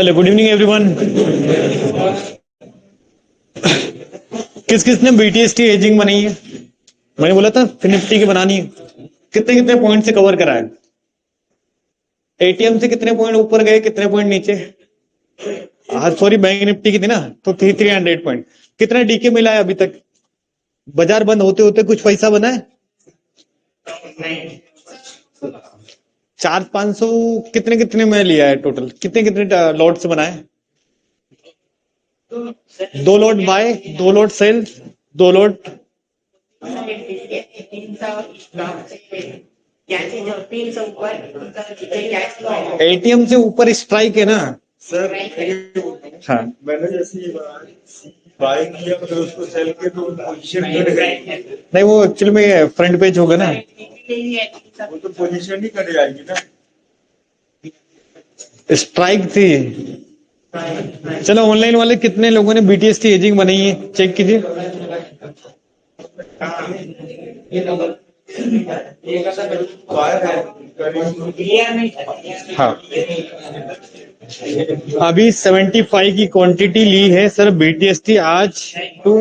चलो good evening everyone. किस किस ने बीटीएसटी एजिंग बनाई है? मैंने बोला था निफ्टी की बनानी है। कितने कितने पॉइंट से कवर करा है? एटीएम से कितने पॉइंट ऊपर गए, कितने पॉइंट नीचे? आज सॉरी बैंक निफ्टी की थी ना, तो 300 पॉइंट। कितना डीके मिला है अभी तक? बाजार बंद होते होते कुछ पैसा बना है? 400-500 कितने कितने में लिया है टोटल? कितने कितने लॉट से बना है? 2 lot buy, 2 lot sell, 2 lot. ATM से ऊपर स्ट्राइक है ना सर? हाँ, मैंने जैसे बाय किया फिर उसको सेल किया तो पोजीशन कट गई। नहीं वो एक्चुअली में फ्रंट पेज होगा ना, वो तो पोजीशन ही कट जाएगी ना। स्ट्राइक थी। चलो ऑनलाइन वाले कितने लोगों ने बीटीएसटी एजिंग बनाई है चेक कीजिए। हाँ, अभी 75 की क्वांटिटी ली है सर बीटीएसटी आज। टू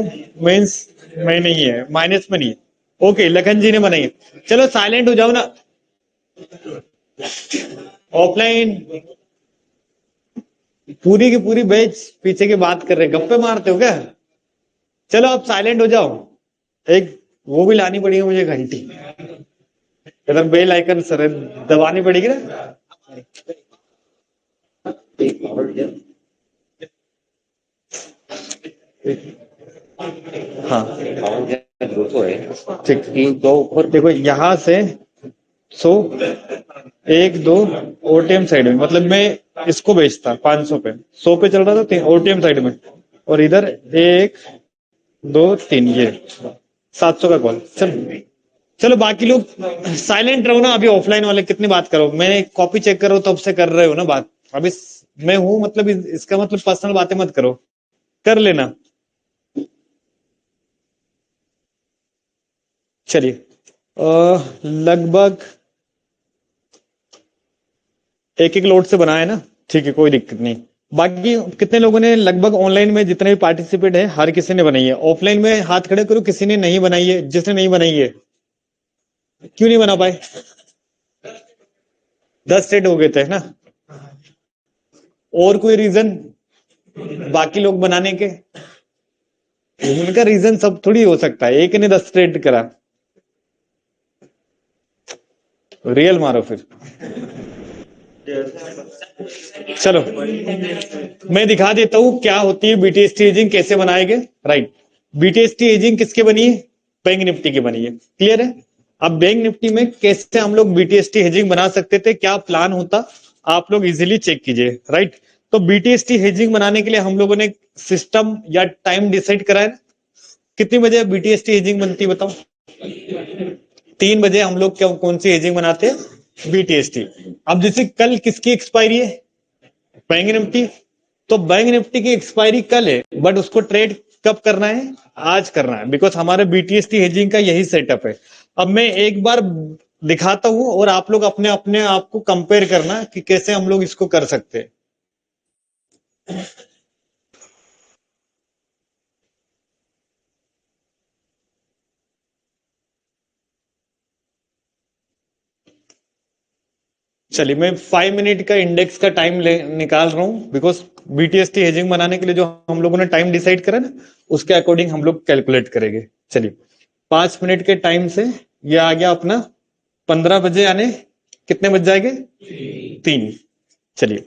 मीन्स में नहीं है, माइनस में नहीं है। ओके, लखन जी ने बनाई है। चलो साइलेंट हो जाओ ना ऑफलाइन। पूरी की पूरी बैच पीछे की बात कर रहे, गप्पे मारते हो क्या? चलो अब साइलेंट हो जाओ। एक वो भी लानी पड़ेगी मुझे घंटी, इधर बेल आइकन सर दबानी पड़ेगी ना। हाँ ठीक, 300 ऊपर देखो यहाँ से 100, 1 2 ओटीएम साइड में, मतलब मैं इसको बेचता 500 पे, 100 पे चल रहा था ओटीएम साइड में, और इधर 1 2 3 ये 700 का कॉल। चलो चलो बाकी लोग साइलेंट रहो ना। अभी ऑफलाइन वाले कितनी बात करो, मैं कॉपी चेक करो तब से कर रहे हो ना बात। अभी मैं हूं, मतलब इसका मतलब पर्सनल बातें मत करो, कर लेना। चलिए लगभग एक एक लोड से बनाया ना, ठीक है कोई दिक्कत नहीं। बाकी कितने लोगों ने लगभग ऑनलाइन में जितने भी पार्टिसिपेट है हर किसी ने बनाई है? ऑफलाइन में हाथ खड़े करो किसी ने नहीं बनाई है। जिसने नहीं बनाई है क्यों नहीं बना पाए? 10 सेट हो गए थे ना। और कोई रीजन बाकी लोग बनाने के? उनका रीजन सब थोड़ी हो सकता है, एक ने 10 ट्रेड करा। रियल मारो फिर। चलो मैं दिखा देता हूं क्या होती है बीटीएसटी एजिंग, कैसे बनाएंगे। राइट, बीटीएसटी एजिंग किसके बनी है? बैंक निफ्टी की बनी है। क्लियर है? अब बैंक निफ्टी में कैसे हम लोग बीटीएसटी हेजिंग बना सकते थे, क्या प्लान होता, आप लोग इजीली चेक कीजिए। राइट, तो बीटीएसटी हेजिंग बनाने के लिए हम लोगों ने सिस्टम या टाइम डिसाइड करा है। कितनी बजे बीटीएसटी हेजिंग बनती है बताओ? 3 बजे हम लोग क्या कौन सी हेजिंग बनाते हैं? बीटीएसटी। अब जैसे कल किसकी एक्सपायरी है? Bank Nifty. तो बैंक निफ्टी की एक्सपायरी कल है, बट उसको ट्रेड कब करना है? आज करना है, बिकॉज हमारे बीटीएसटी हेजिंग का यही सेटअप है। अब मैं एक बार दिखाता हूं और आप लोग अपने अपने आप को कंपेयर करना कि कैसे हम लोग इसको कर सकते हैं। चलिए मैं 5 मिनट का इंडेक्स का टाइम निकाल रहा हूं, बिकॉज बीटीएसटी हेजिंग बनाने के लिए जो हम लोगों ने टाइम डिसाइड करा ना, उसके अकॉर्डिंग हम लोग कैलकुलेट करेंगे। चलिए 5 मिनट के टाइम से ये आ गया अपना 15 बजे, यानी कितने बज जाएंगे? 3। चलिए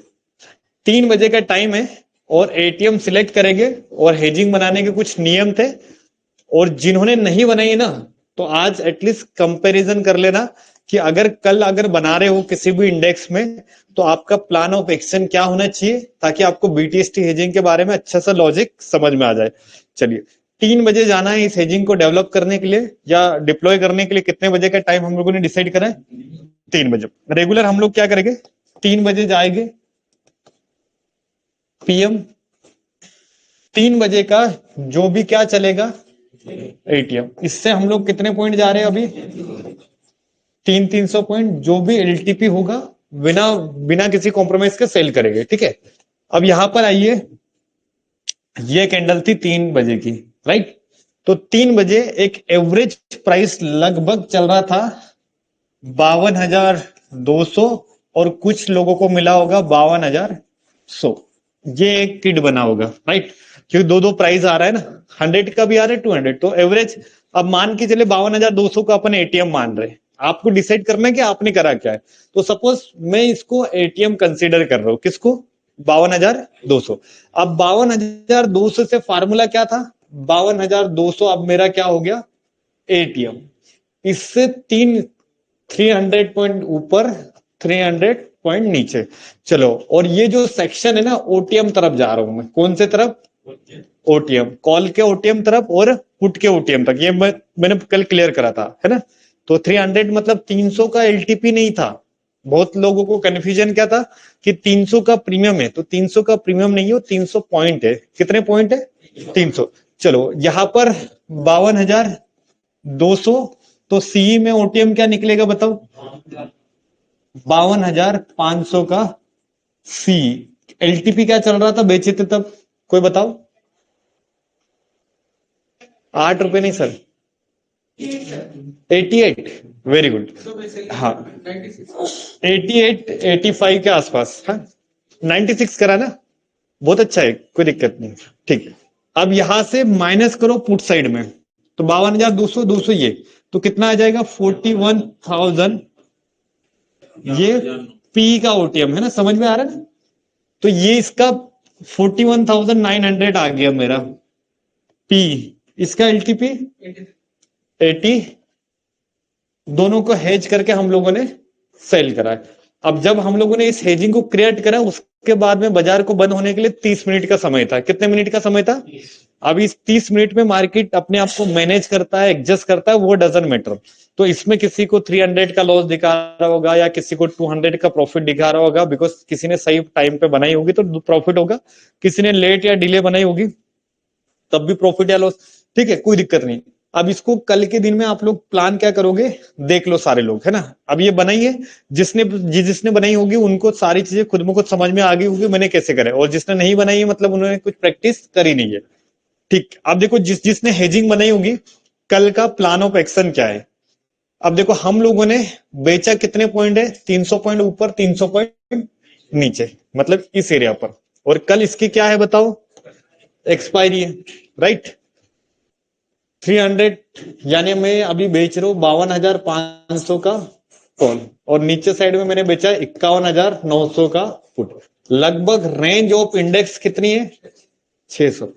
3 बजे का टाइम है और एटीएम सिलेक्ट करेंगे, और हेजिंग बनाने के कुछ नियम थे, और जिन्होंने नहीं बनाई ना तो आज एटलीस्ट कंपैरिजन कर लेना कि अगर कल अगर बना रहे हो किसी भी इंडेक्स में तो आपका प्लान ऑफ एक्शन क्या होना चाहिए, ताकि आपको बीटीएसटी हेजिंग के बारे में अच्छा सा लॉजिक समझ में आ जाए। चलिए 3 बजे जाना है इस हेजिंग को डेवलप करने के लिए या डिप्लॉय करने के लिए। कितने बजे का टाइम हम लोगों ने डिसाइड करा है? 3 बजे। रेगुलर हम लोग क्या करेंगे? 3 बजे जाएंगे पीएम। 3 बजे का जो भी क्या चलेगा एटीएम, इससे हम लोग कितने पॉइंट जा रहे हैं अभी? 300 पॉइंट। जो भी एलटीपी होगा बिना बिना किसी कॉम्प्रोमाइज के सेल करेंगे। ठीक है, अब यहां पर आइए, ये कैंडल थी 3 बजे की, राइट। तो 3 बजे एक एवरेज प्राइस लगभग चल रहा था 52,200 और कुछ लोगों को मिला होगा 52,100। ये एक किड बना होगा, राइट, क्योंकि दो दो प्राइस आ रहा है ना, 100 का भी आ रहा है, 200, तो एवरेज अब मान के चले 52,200 का अपन एटीएम मान रहे हैं। आपको डिसाइड करना है कि आपने करा क्या है। तो सपोज मैं इसको एटीएम कंसीडर कर रहा हूं, किसको, 52,200। अब 52,200 से फार्मूला क्या था, 52,200 अब मेरा क्या हो गया, एटीएम। इससे 300 पॉइंट ऊपर, 300 पॉइंट नीचे। चलो, और ये जो सेक्शन है ना, ओटीएम तरफ जा रहा हूं मैं। कौन से तरफ, ओटीएम, कॉल के ओटीएम तरफ और पुट के ओटीएम तक। ये मैंने कल क्लियर करा था, है ना। तो 300 मतलब 300 का एलटीपी नहीं था। बहुत लोगों को कंफ्यूजन क्या था कि 300 का प्रीमियम है, तो 300 का प्रीमियम नहीं हो, 300 पॉइंट है। कितने पॉइंट है, 300। चलो, यहां पर 52,200, तो सीई में ओटीएम क्या निकलेगा बताओ, 52,500 का सी। एलटीपी क्या चल रहा था बेचे थे तब, कोई बताओ, 8 रुपए नहीं सर, 88, वेरी गुड। हाँ, 88 85 के आसपास। हाँ, 96 करा ना, बहुत अच्छा है, कोई दिक्कत नहीं। ठीक, अब यहां से माइनस करो पुट साइड में, तो 52,200, 200 ये, तो कितना आ जाएगा, 41,000। ये पी का ओटीएम है ना, समझ में आ रहा है ना। तो ये इसका 41,900 आ गया मेरा पी। इसका एलटीपी 80, दोनों को हेज करके हम लोगों ने सेल करा है। अब जब हम लोगों ने इस हेजिंग को क्रिएट करा, उसके बाद में बाजार को बंद होने के लिए 30 मिनट का समय था। कितने मिनट का समय था, अब इस 30 मिनट में मार्केट अपने आप को मैनेज करता है, एडजस्ट करता है, वो डजंट मैटर। तो इसमें किसी को 300 का लॉस दिखा रहा होगा या किसी को 200 का प्रॉफिट दिखा रहा होगा, बिकॉज किसी ने सही टाइम पे बनाई होगी तो प्रॉफिट होगा, किसी ने लेट या डिले बनाई होगी तब भी प्रॉफिट या लॉस। ठीक है, कोई दिक्कत नहीं। अब इसको कल के दिन में आप लोग प्लान क्या करोगे, देख लो सारे लोग, है ना। अब ये बनाइए, जिसने बनाई होगी उनको सारी चीजें खुद में खुद समझ में आ गई होगी मैंने कैसे करे, और जिसने नहीं बनाई है मतलब उन्होंने कुछ प्रैक्टिस करी नहीं है। ठीक, अब देखो जिसने हेजिंग बनाई होगी, कल का प्लान ऑफ एक्शन क्या है। अब देखो हम लोगों ने बेचा कितने पॉइंट है, 300 पॉइंट ऊपर, 300 पॉइंट नीचे, मतलब इस एरिया पर। और कल इसकी क्या है बताओ, एक्सपायरी है, राइट। 300, यानी मैं अभी बेच रहा हूं 52,500 का कॉल, और नीचे साइड में मैंने बेचा 51,900 का पुट। लगभग रेंज ऑफ इंडेक्स कितनी है, 600।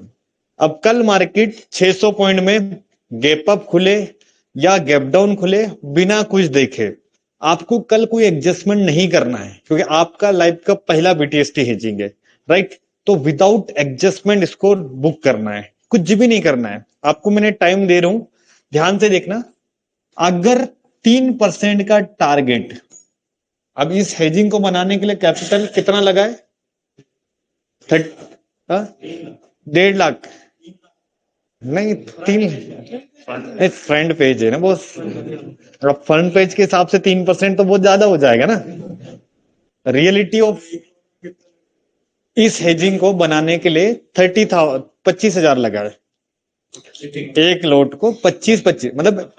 अब कल मार्केट 600 पॉइंट में गैप अप खुले या गैप डाउन खुले, बिना कुछ देखे आपको कल कोई एडजस्टमेंट नहीं करना है, क्योंकि आपका लाइफ का पहला बीटीएसटी हेजिंग है, राइट। तो विदाउट एडजस्टमेंट इसको बुक करना है, कुछ भी नहीं करना है आपको। मैंने टाइम दे रहा हूं, ध्यान से देखना। अगर 3% का टारगेट, अब इस हेजिंग को बनाने के लिए कैपिटल कितना लगा है, 1.5 लाख नहीं, 3 फ्रंट पेज है ना बॉस। अब फ्रंट पेज के हिसाब से 3% तो बहुत ज्यादा हो जाएगा ना। रियलिटी ऑफ इस हेजिंग को बनाने के लिए 25,000 लगा है। एक लोट को 25 मतलब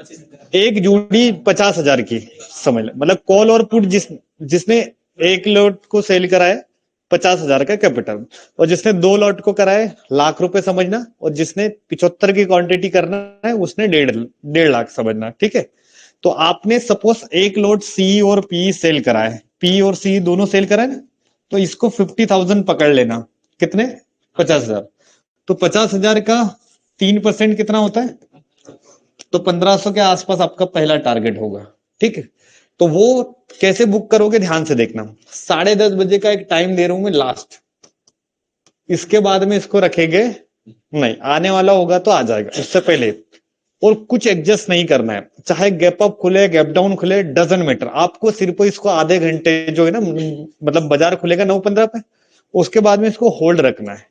एक जोड़ी 50,000 की, समझ ले। मतलब कॉल और पुट जिसने एक लोट को सेल करा है 50,000 का कैपिटल, और जिसने 2 लॉट को करा है लाख रुपए समझना, और जिसने 75 की क्वांटिटी करना है उसने 1.5 लाख समझना, ठीक है। तो आपने सपोज एक लोट सी और पी सेल करा है, पी और सी दोनों सेल करा है ना, तो इसको 50,000 पकड़ लेना। कितने, 50,000। तो 50,000 का 3% कितना होता है, तो 1,500 के आसपास आपका पहला टारगेट होगा, ठीक है। तो वो कैसे बुक करोगे, ध्यान से देखना। 10:30 बजे का एक टाइम दे रहा हूं मैं लास्ट, इसके बाद में इसको रखेंगे नहीं, आने वाला होगा तो आ जाएगा, उससे पहले। और कुछ एडजस्ट नहीं करना है, चाहे गैप अप खुले गैप डाउन खुले, डजंट मैटर। आपको सिर्फ इसको आधे घंटे जो है ना, मतलब बाजार खुलेगा 9:15 पे, उसके बाद में इसको होल्ड रखना है,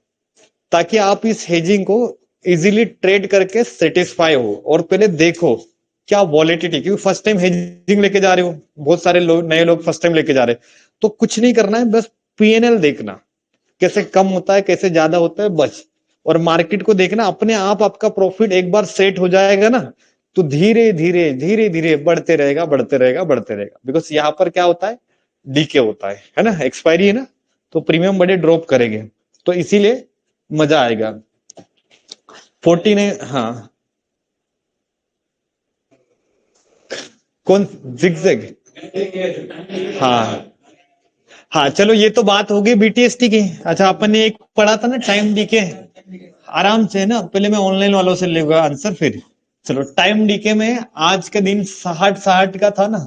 ताकि आप इस हेजिंग को इजीली ट्रेड करके सेटिस्फाई हो। और पहले देखो क्या वॉलेटिलिटी, क्योंकि फर्स्ट टाइम हेजिंग लेके जा रहे हो, बहुत सारे लोग नए लोग फर्स्ट टाइम लेके जा रहे हैं, तो कुछ नहीं करना है, बस पीएनएल देखना। कैसे कम होता है, कैसे ज्यादा होता है, बस। और मार्केट को देखना, अपने आप आपका प्रॉफिट एक बार सेट हो जाएगा ना, तो धीरे धीरे धीरे धीरे बढ़ते रहेगा, बढ़ते रहेगा, बढ़ते रहेगा। बिकॉज यहाँ पर क्या होता है, डीके होता है ना, एक्सपायरी है ना, तो प्रीमियम बड़े ड्रॉप करेंगे, तो इसीलिए मजा आएगा। 14 हाँ, कौन जिगजैग? हाँ हाँ, चलो ये तो बात होगी बीटीएसटी की। अच्छा, अपन ने एक पढ़ा था ना टाइम डीके, आराम से ना, पहले मैं ऑनलाइन वालों से लेगा आंसर फिर। चलो, टाइम डीके में आज के दिन 60 का था ना,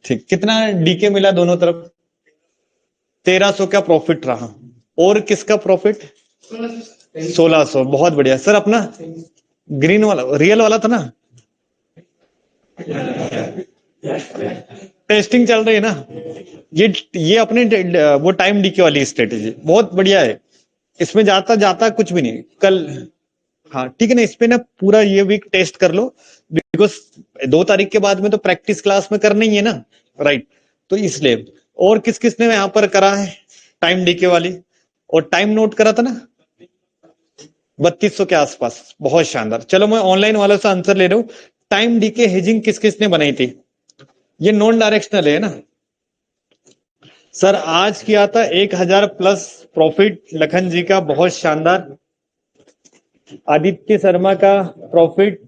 ठीक, कितना डीके मिला दोनों तरफ? 1300 का प्रॉफिट रहा। और किसका प्रॉफिट? 1600। बहुत बढ़िया सर। अपना ग्रीन वाला रियल वाला था ना, टेस्टिंग चल रही है ना, ये अपने वो टाइम डीके वाली स्ट्रेटेजी बहुत बढ़िया है। इसमें जाता जाता कुछ भी नहीं कल। हाँ ठीक है ना, इस पे ना पूरा ये वीक टेस्ट कर लो, बिकॉज 2 तारीख के बाद में तो प्रैक्टिस क्लास में करना ही है ना, राइट? तो इसलिए, और किस किसने यहाँ पर करा है टाइम डीके वाली, और टाइम नोट करा था ना 3200 के आसपास, बहुत शानदार। चलो, मैं ऑनलाइन वालों से आंसर ले रहा हूँ। टाइम डीके हेजिंग किस किसने बनाई थी? ये नॉन डायरेक्शनल है ना सर। आज किया था 1000 प्लस प्रॉफिट लखन जी का, बहुत शानदार। आदित्य शर्मा का प्रॉफिट,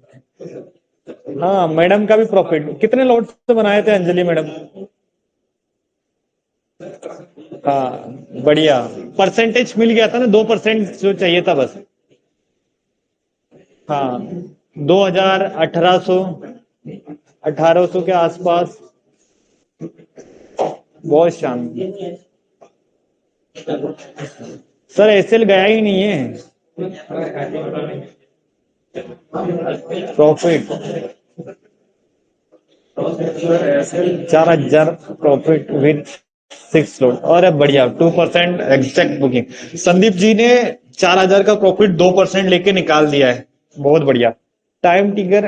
हाँ मैडम का भी प्रॉफिट। कितने लॉट से बनाए थे अंजलि मैडम? हाँ बढ़िया, परसेंटेज मिल गया था ना, 2% जो चाहिए था बस। हाँ, 2000, 1800 के आसपास, बहुत शानदार। सर एसएल गया ही नहीं है प्रॉफिट। 4000 प्रॉफिट विद 6 लोड, और बढ़िया 2% एग्जैक्ट बुकिंग। संदीप जी ने 4000 का प्रॉफिट 2% लेके निकाल दिया है, बहुत बढ़िया। टाइम टिगर,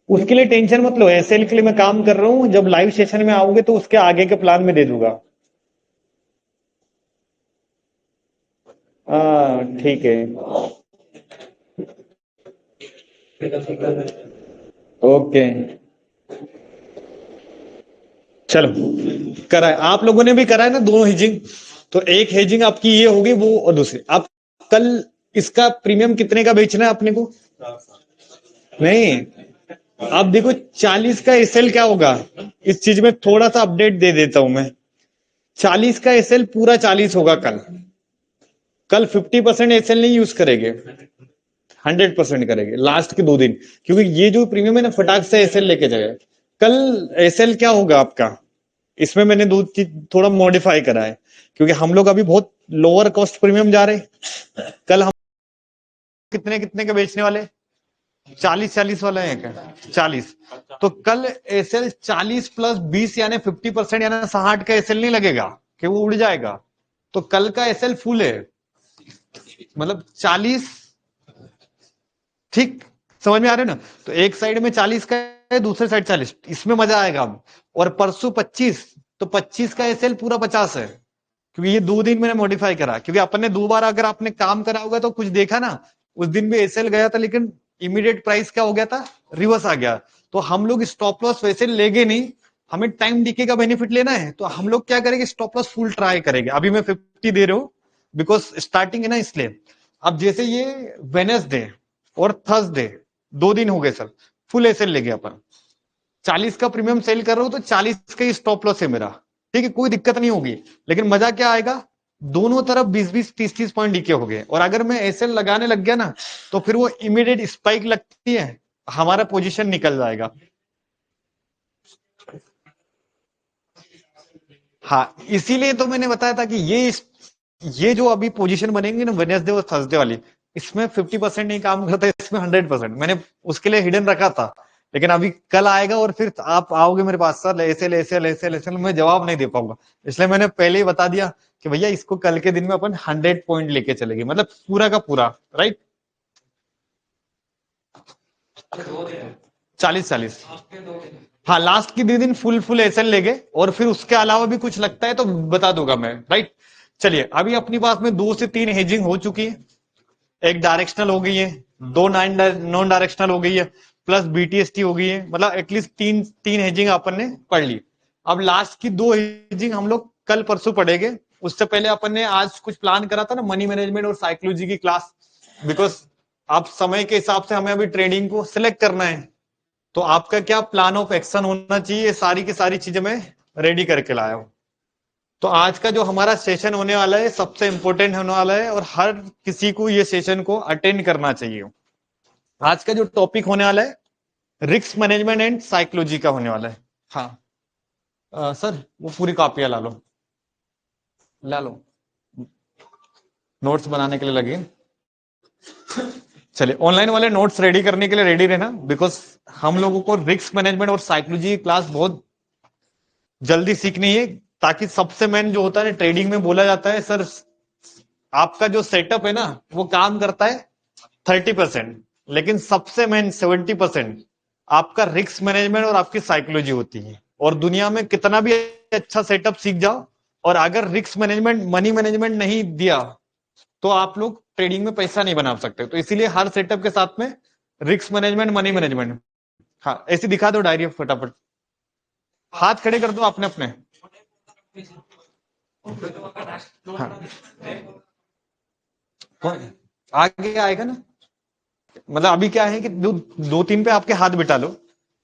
उसके लिए टेंशन मत लो, एसएल के लिए मैं काम कर रहा हूँ। जब लाइव सेशन में आओगे तो उसके आगे के प्लान में दे दूंगा। हाँ ठीक है, ओके। चलो, करा है आप लोगों ने भी, करा है ना दोनों हेजिंग। तो एक हेजिंग आपकी ये होगी, वो और दूसरी। आप कल इसका प्रीमियम कितने का बेचना है अपने को? नहीं, आप देखो 40 का एसएल क्या होगा, इस चीज में थोड़ा सा अपडेट दे देता हूं मैं। 40 का एसएल पूरा 40 होगा कल। कल 50% एसएल नहीं यूज करेंगे, 100% करेंगे लास्ट के 2 दिन, क्योंकि ये जो प्रीमियम है ना, फटाक से एसएल लेके जाएगा। कल एसएल क्या होगा आपका, इसमें मैंने दो चीज थोड़ा मॉडिफाई करा है, क्योंकि हम लोग अभी बहुत लोअर कॉस्ट प्रीमियम जा रहे हैं। कल हम कितने कितने के बेचने वाले? 40 वाला है क्या? 40। तो कल एसएल 40+20 यानी 50%, यानी 60 का एसएल नहीं लगेगा कि वो उड़ जाएगा। तो कल का एसएल फुल है, मतलब 40। ठीक, समझ में आ रहे ना? तो एक साइड में 40 का है, दूसरे साइड 40, इसमें मजा आएगा अब। और परसों 25, तो 25 का एसएल पूरा 50 है, क्योंकि ये 2 दिन मैंने मॉडिफाई करा, क्योंकि अपन ने 2 बार अगर आपने काम करा होगा तो कुछ देखा ना, उस दिन भी एसएल गया था, लेकिन इमीडिएट प्राइस क्या हो गया था, रिवर्स आ गया। तो हम लोग स्टॉप लॉस वैसे लेंगे नहीं, हमें टाइम डीके का बेनिफिट लेना है, तो हम लोग क्या करेंगे, स्टॉप लॉस फुल ट्राई करेंगे। अभी मैं 50 दे रहा हूँ, बिकॉज स्टार्टिंग है ना, इसलिए। अब जैसे ये वेनेसडे और थर्सडे 2 दिन हो गए सर, फुल एसएल ले गया अपन। 40 का प्रीमियम सेल कर रहा हूं तो 40 का ही स्टॉप लॉस है मेरा, ठीक है, कोई दिक्कत नहीं होगी। लेकिन मजा क्या आएगा, दोनों तरफ 20-20, 30-30 पॉइंट डीके हो गए, और अगर मैं एसएल लगाने लग गया ना, तो फिर वो इमीडिएट स्पाइक लगती है, हमारा पोजीशन निकल जाएगा। हाँ, इसीलिए तो मैंने बताया था कि ये जो अभी पोजीशन बनेंगे ना वेडनेसडे और थर्सडे वाली, इसमें 50% नहीं काम करता, इसमें 100%। मैंने उसके लिए हिडन रखा था, लेकिन अभी कल आएगा और फिर आप आओगे मेरे पास, सर ऐसे ऐसे ऐसे ऐसे, मैं जवाब नहीं दे पाऊंगा। इसलिए मैंने पहले ही बता दिया कि भैया इसको कल के दिन में अपन 100 पॉइंट लेके चलेंगे, मतलब पूरा का पूरा, राइट? 40-40। हाँ, लास्ट के 2 दिन फुल फुल एसएल लेंगे, और फिर उसके अलावा भी कुछ लगता है तो बता दूंगा मैं, राइट? चलिए अभी अपनी पास में 2 से 3 हेजिंग हो चुकी है, एक डायरेक्शनल हो गई है, 2 नॉन डायरेक्शनल हो गई है, प्लस बीटीएसटी हो गई है, मतलब एटलीस्ट तीन तीन हेजिंग अपन ने पढ़ ली। अब लास्ट की 2 हेजिंग हम लोग कल परसों पढ़ेंगे। उससे पहले अपन ने आज कुछ प्लान करा था ना मनी मैनेजमेंट और साइकोलॉजी की क्लास, बिकॉज आप समय के हिसाब से हमें अभी ट्रेडिंग को सिलेक्ट करना है, तो आपका क्या प्लान ऑफ एक्शन होना चाहिए, सारी की सारी चीजें मैं रेडी करके लाया हूं। तो आज का जो हमारा सेशन होने वाला है सबसे इंपॉर्टेंट होने वाला है और हर किसी को ये सेशन को अटेंड करना चाहिए। आज का जो टॉपिक होने वाला है रिस्क मैनेजमेंट एंड साइकोलॉजी का होने वाला है। हाँ सर वो पूरी कॉपियां ला लो, नोट्स बनाने के लिए लगे। चलिए ऑनलाइन वाले नोट्स रेडी करने के लिए रेडी रहना, बिकॉज हम लोगों को रिस्क मैनेजमेंट और साइकोलॉजी की क्लास बहुत जल्दी सीखनी है, ताकि सबसे मेन जो होता है ट्रेडिंग में बोला जाता है सर आपका जो सेटअप है ना वो काम करता है 30%, लेकिन सबसे मेन 70% आपका रिस्क मैनेजमेंट और आपकी साइकोलॉजी होती है। और दुनिया में कितना भी अच्छा सेटअप सीख जाओ और अगर रिस्क मैनेजमेंट मनी मैनेजमेंट नहीं दिया तो आप लोग ट्रेडिंग में पैसा नहीं बना सकते। तो इसीलिए हर सेटअप के साथ में रिस्क मैनेजमेंट मनी मैनेजमेंट। हाँ ऐसे दिखा दो डायरी फटाफट, हाथ खड़े कर दो अपने अपने। हाँ आगे आएगा ना, मतलब अभी क्या है कि 2-3 पे आपके हाथ बिठा लो,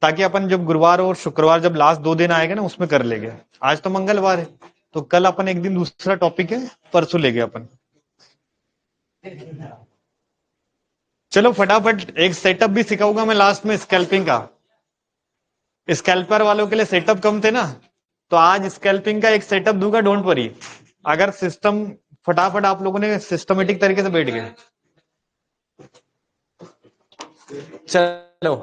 ताकि अपन जब गुरुवार और शुक्रवार जब लास्ट 2 दिन आएगा ना उसमें कर लेंगे। आज तो मंगलवार है तो कल अपन एक दिन दूसरा टॉपिक है, परसों लेंगे अपन। चलो फटाफट एक सेटअप भी सिखाऊंगा मैं लास्ट में स्कैल्पिंग का। स्कैल्पर वालों के लिए सेटअप कम थे ना, तो आज स्कैल्पिंग का एक सेटअप दूंगा, डोंट वरी। अगर सिस्टम फटाफट आप लोगों ने सिस्टमेटिक तरीके से बैठ गए। चलो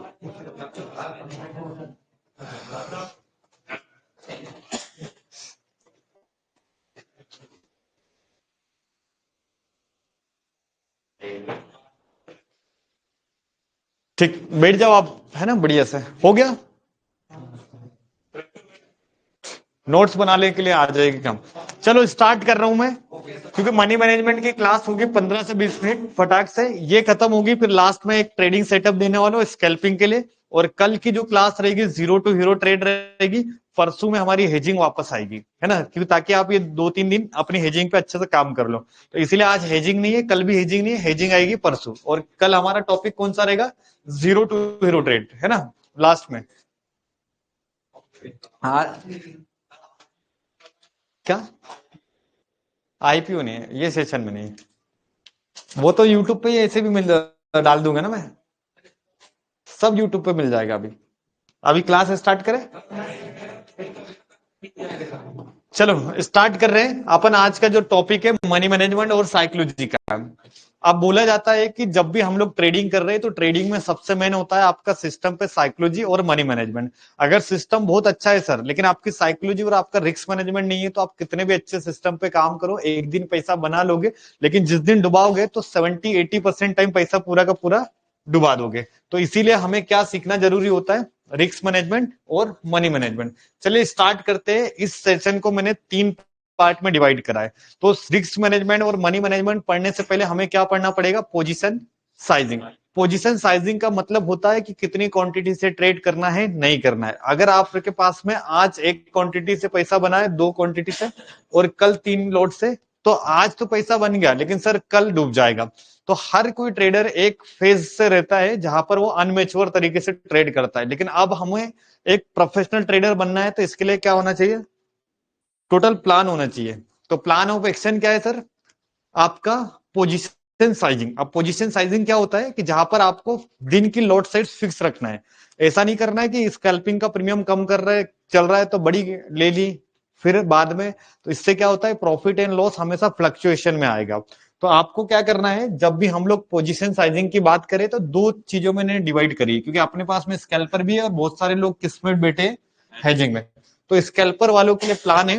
ठीक बैठ जाओ आप, है ना, बढ़िया से हो गया। नोट्स बनाने के लिए आ जाएगी काम। चलो स्टार्ट कर रहा हूं मैं, क्योंकि मनी मैनेजमेंट की क्लास होगी 15 से 20 मिनट फटाक से ये खत्म होगी, फिर लास्ट में एक ट्रेडिंग सेटअप देने वाला हूं स्कैल्पिंग के लिए। और कल की जो क्लास रहेगी 0 टू हीरो ट्रेड रहेगी। परसों में हमारी हेजिंग वापस आएगी, है ना, क्योंकि ताकि आप ये 2-3 दिन अपनी हेजिंग पे अच्छे से काम कर लो। तो इसीलिए आज हेजिंग नहीं है, कल भी हेजिंग नहीं है, हेजिंग आएगी परसों। और कल हमारा टॉपिक कौन सा रहेगा, 0 टू हीरो ट्रेड, है ना, लास्ट में। हाँ क्या आईपीओ नहीं है ये सेशन में, नहीं वो तो यूट्यूब पे ऐसे भी मिल डाल दूंगा ना मैं, सब यूट्यूब पे मिल जाएगा। अभी अभी क्लास स्टार्ट करें, चलो स्टार्ट कर रहे हैं अपन। आज का जो टॉपिक है मनी मैनेजमेंट और साइकोलॉजी का। अब बोला जाता है कि जब भी हम लोग ट्रेडिंग कर रहे हैं तो ट्रेडिंग में सबसे मेन होता है आपका सिस्टम पे साइकोलॉजी और मनी मैनेजमेंट। अगर सिस्टम बहुत अच्छा है सर, लेकिन आपकी साइकोलॉजी और आपका रिस्क मैनेजमेंट नहीं है, तो आप कितने भी अच्छे सिस्टम पे काम करो, एक दिन पैसा बना लोगे, लेकिन जिस दिन डुबाओगे तो 70-80% टाइम पैसा पूरा का पूरा डुबा दोगे। तो इसीलिए हमें क्या सीखना जरूरी होता है, रिस्क मैनेजमेंट और मनी मैनेजमेंट। चलिए स्टार्ट करते हैं। इस सेशन को मैंने 3 पार्ट में डिवाइड करा है। तो रिस्क मैनेजमेंट और मनी मैनेजमेंट पढ़ने से पहले हमें क्या पढ़ना पड़ेगा, पोजीशन साइजिंग। पोजीशन साइजिंग का मतलब होता है कि कितनी क्वांटिटी से ट्रेड करना है, नहीं करना है। अगर आपके पास में आज एक क्वांटिटी से पैसा बना है, 2 क्वांटिटी से, और कल 3 लॉट से, तो आज तो पैसा बन गया, लेकिन सर कल डूब जाएगा। तो हर कोई ट्रेडर एक फेज से रहता है जहां पर वो अनमेच्योर तरीके से ट्रेड करता है। लेकिन अब हमें एक प्रोफेशनल ट्रेडर बनना है, तो इसके लिए क्या होना चाहिए, टोटल प्लान होना चाहिए। तो प्लान ऑफ एक्शन क्या है सर, आपका पोजीशन साइजिंग। अब पोजीशन साइजिंग क्या होता है कि जहां पर आपको दिन की लॉट साइज फिक्स रखना है। ऐसा नहीं करना है कि स्कैल्पिंग का प्रीमियम कम कर रहा है, चल रहा है तो बड़ी ले ली फिर बाद में, तो इससे क्या होता है, प्रॉफिट एंड लॉस हमेशा फ्लक्चुएशन में आएगा। तो आपको क्या करना है, जब भी हम लोग पोजीशन साइजिंग की बात करें तो 2 चीजों में डिवाइड करी, क्योंकि अपने पास में स्कैल्पर भी है और बहुत सारे लोग किसमें बैठे, हेजिंग में। तो स्कैल्पर वालों के लिए प्लान है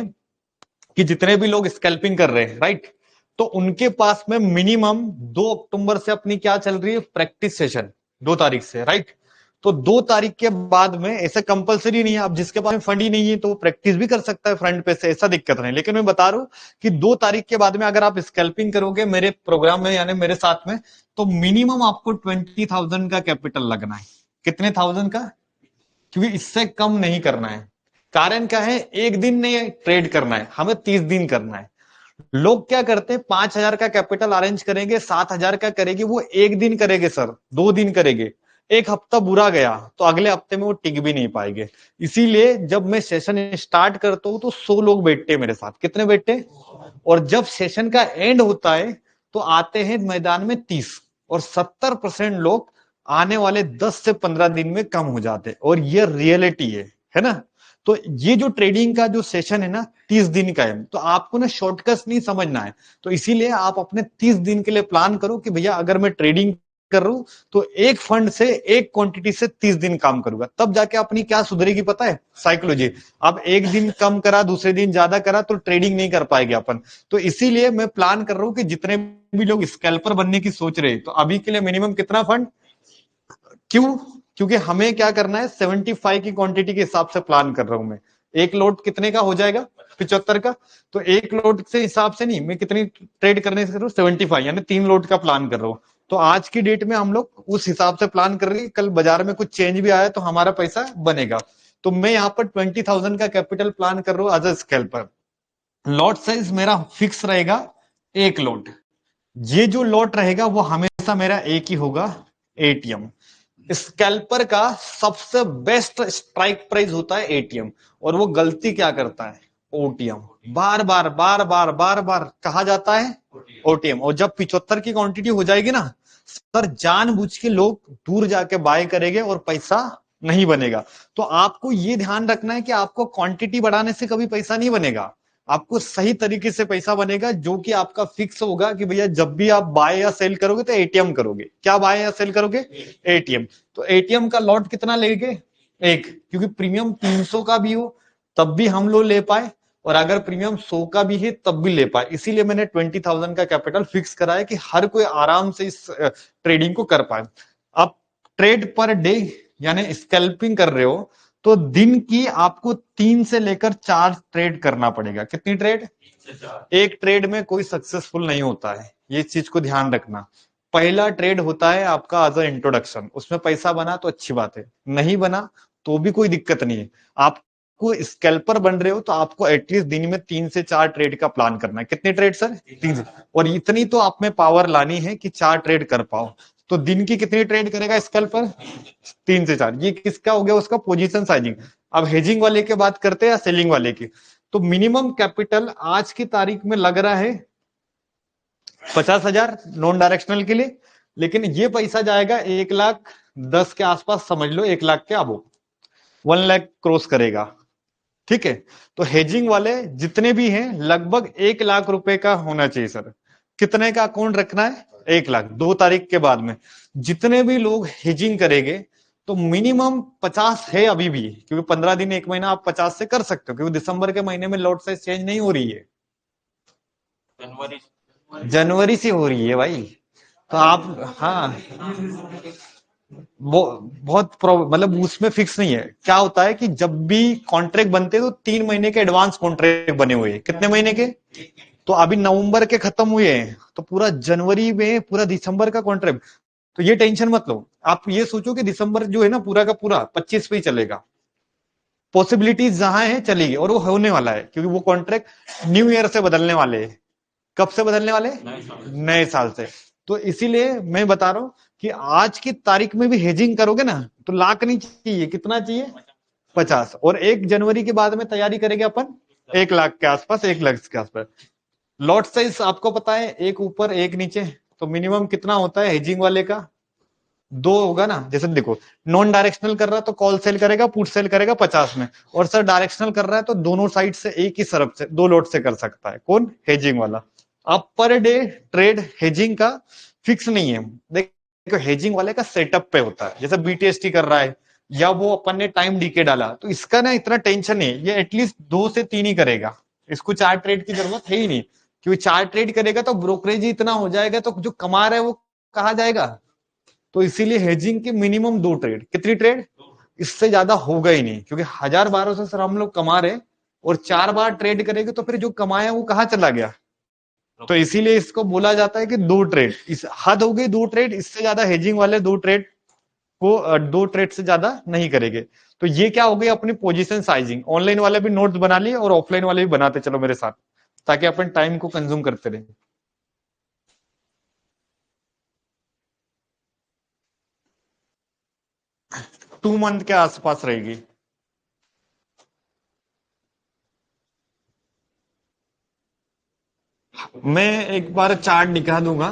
कि जितने भी लोग स्कैल्पिंग कर रहे हैं, राइट, तो उनके पास में मिनिमम 2 अक्टूबर से अपनी क्या चल रही है, प्रैक्टिस सेशन, 2 तारीख से, राइट। तो 2 तारीख के बाद में, ऐसा कंपलसरी नहीं है, अब जिसके पास में फंड ही नहीं है तो वो प्रैक्टिस भी कर सकता है फ्रंट पे से, ऐसा दिक्कत नहीं। लेकिन मैं बता रहा हूं कि 2 तारीख के बाद में अगर आप स्कैल्पिंग करोगे मेरे प्रोग्राम में यानी मेरे साथ में, तो मिनिमम आपको 20,000 का कैपिटल लगना है। कितने थाउजेंड का? क्योंकि इससे कम नहीं करना है। कारण क्या है, एक दिन नहीं ट्रेड करना है, हमें 30 दिन करना है। लोग क्या करते हैं, 5,000 का कैपिटल अरेंज करेंगे, 7,000 का करेंगे, वो एक दिन करेंगे सर, 2 दिन करेंगे, एक हफ्ता बुरा गया तो अगले हफ्ते में वो टिक भी नहीं पाएंगे। इसीलिए जब मैं सेशन स्टार्ट करता हूं तो 100 लोग बैठते हैं मेरे साथ। कितने बैठते? और जब सेशन का एंड होता है तो आते हैं मैदान में 30, और 70% लोग आने वाले 10 से 15 दिन में कम हो जाते हैं, और ये रियलिटी है ना। तो ये जो ट्रेडिंग का जो सेशन है ना 30 दिन का है, तो आपको ना शॉर्टकट नहीं समझना है। तो इसीलिए आप अपने 30 दिन के लिए प्लान करो कि भैया अगर मैं ट्रेडिंग कर रहा हूं तो एक फंड से एक क्वांटिटी से 30 दिन काम करूंगा, तब जाके अपनी क्या सुधरेगी पता है, साइकोलॉजी। अब एक दिन कम करा, दूसरे दिन ज्यादा करा, तो ट्रेडिंग नहीं कर पाएंगे अपन। तो इसीलिए मैं प्लान कर रहा हूं कि जितने भी लोग स्कैल्पर बनने की सोच रहे हैं, तो अभी के लिए मिनिमम कितना फंड? क्यों? क्योंकि हमें क्या करना है, 75 की क्वांटिटी के हिसाब से प्लान कर रहा हूं मैं। एक लोट कितने का हो जाएगा? 75 का। तो एक लोट से हिसाब से नहीं, मैं कितनी ट्रेड करने से कर रहा हूँ, 75, यानी 3 लोट का प्लान कर रहा हूँ। तो आज की डेट में हम लोग उस हिसाब से प्लान कर रहे हैं, कल बाजार में कुछ चेंज भी आया तो हमारा पैसा बनेगा। तो मैं यहाँ पर 20,000 का कैपिटल प्लान कर रहा हूँ as a scalper. Lot size मेरा फिक्स रहेगा, एक लोट। ये जो लॉट रहेगा वो हमेशा मेरा एक ही होगा, एटीएम। स्कैल्पर का सबसे बेस्ट स्ट्राइक प्राइस होता है एटीएम, और वो गलती क्या करता है, ओटीएम। बार बार बार बार बार बार कहा जाता है ओटीएम। और जब 75 की क्वांटिटी हो जाएगी ना सर, जानबूझ के लोग दूर जाके बाय करेंगे और पैसा नहीं बनेगा। तो आपको ये ध्यान रखना है कि आपको क्वांटिटी बढ़ाने से कभी पैसा नहीं बनेगा, आपको सही तरीके से पैसा बनेगा, जो कि आपका फिक्स होगा कि भैया जब भी आप बाय या सेल करोगे तो एटीएम करोगे। क्या बाय या सेल करोगे? एटीएम। तो एटीएम का लॉट कितना लेंगे? एक। क्योंकि प्रीमियम 300 का भी हो तब भी हम लोग ले पाए, और अगर प्रीमियम 100 का भी है तब भी ले पाए। इसीलिए मैंने 20,000 का कैपिटल फिक्स करा है कि हर कोई आराम से इस ट्रेडिंग को कर पाए। आप ट्रेड पर डे यानी स्कैल्पिंग कर रहे हो तो दिन की आपको 3 से लेकर 4 ट्रेड करना पड़ेगा। कितनी ट्रेड? एक ट्रेड में कोई सक्सेसफुल नहीं होता है, ये चीज को ध्यान रखना। पहला ट्रेड होता है आपका एज अ इंट्रोडक्शन, उसमें पैसा बना तो अच्छी बात है, नहीं बना तो भी कोई दिक्कत नहीं है। आपको स्कैल्पर बन रहे हो तो आपको एटलीस्ट दिन में 3 से 4 ट्रेड का प्लान करना है। कितने ट्रेड सर? 3 से। और इतनी तो आप में पावर लानी है कि 4 ट्रेड कर पाओ। तो दिन की कितनी ट्रेड करेगा स्कैल्पर? 3 से 4। ये किसका हो गया? उसका पोजीशन साइजिंग। अब हेजिंग वाले की बात करते हैं या सेलिंग वाले की। तो मिनिमम कैपिटल आज की तारीख में लग रहा है 50,000 नॉन डायरेक्शनल के लिए, लेकिन ये पैसा जाएगा 1,10,000 के आसपास, समझ लो 1,00,000 के अबो, 1,00,000 क्रॉस करेगा। ठीक है। तो हेजिंग वाले जितने भी हैं लगभग 1,00,000 रुपए का होना चाहिए सर। कितने का अकाउंट रखना है? 1,00,000। 2 तारीख के बाद में जितने भी लोग हेजिंग करेंगे तो मिनिमम 50 है अभी भी, क्योंकि 15 दिन 1 महीना आप 50 से कर सकते हो, क्योंकि दिसंबर के महीने में लॉट साइज चेंज नहीं हो रही है, जनवरी से हो रही है भाई। तो आप, हाँ, वो बहुत मतलब उसमें फिक्स नहीं है। क्या होता है कि जब भी कॉन्ट्रैक्ट बनते हैं तो 3 महीने के एडवांस कॉन्ट्रैक्ट बने हुए हैं। कितने महीने के? तो अभी नवंबर के खत्म हुए हैं तो पूरा जनवरी में पूरा दिसंबर का कॉन्ट्रैक्ट। तो ये टेंशन मत लो, आप ये सोचो कि दिसंबर जो है ना पूरा का पूरा 25 पे ही चलेगा। पॉसिबिलिटीज जहां है चलेगी, और वो होने वाला है, क्योंकि वो कॉन्ट्रैक्ट न्यू ईयर से बदलने वाले हैं। कब से बदलने वाले? नए साल से। तो इसीलिए मैं बता रहा हूं कि आज की तारीख में भी हेजिंग करोगे ना तो लाख नहीं चाहिए, कितना चाहिए? 50। और 1 जनवरी के बाद में तैयारी करेंगे अपन 1,00,000 के आसपास, 1,00,000 के आसपास। लॉट साइज आपको पता है, एक ऊपर एक नीचे, तो मिनिमम कितना होता है हेजिंग वाले का? 2 होगा ना। जैसे देखो, नॉन डायरेक्शनल कर रहा है तो कॉल सेल करेगा, पुट सेल करेगा 50 में, और सर डायरेक्शनल कर रहा है तो दोनों साइड से एक ही तरफ से 2 लोट से कर सकता है। कौन? हेजिंग वाला। अब पर डे ट्रेड हेजिंग का फिक्स नहीं है। देखो हेजिंग वाले का सेटअप पे होता है, जैसे बीटीएसटी कर रहा है या वो अपन ने टाइम डीके डाला, तो इसका ना इतना टेंशन नहीं, ये एटलीस्ट 2 से 3 ही करेगा, इसको 4 ट्रेड की जरूरत है ही नहीं। क्योंकि 4 ट्रेड करेगा तो ब्रोकरेज ही इतना हो जाएगा, तो जो कमा रहा है वो कहा जाएगा, तो इसीलिए हेजिंग के मिनिमम 2 ट्रेड, कितनी ट्रेड, इससे ज्यादा होगा ही नहीं, क्योंकि 1000-1200 सर हम लोग कमा रहे और 4 बार ट्रेड करेंगे तो फिर जो कमाया वो कहाँ चला गया। तो इसीलिए इसको बोला जाता है कि 2 ट्रेड, इस हद हो गई 2 ट्रेड, इससे ज्यादा हेजिंग वाले 2 ट्रेड को 2 ट्रेड से ज्यादा नहीं करेंगे। तो ये क्या हो गई अपनी पोजीशन साइजिंग। ऑनलाइन वाले भी नोट्स बना लिए और ऑफलाइन वाले भी बनाते चलो मेरे साथ, ताकि अपन टाइम को कंज्यूम करते रहे। 2 मंथ के आसपास रहेगी। मैं एक बार चार्ट दिखा दूंगा।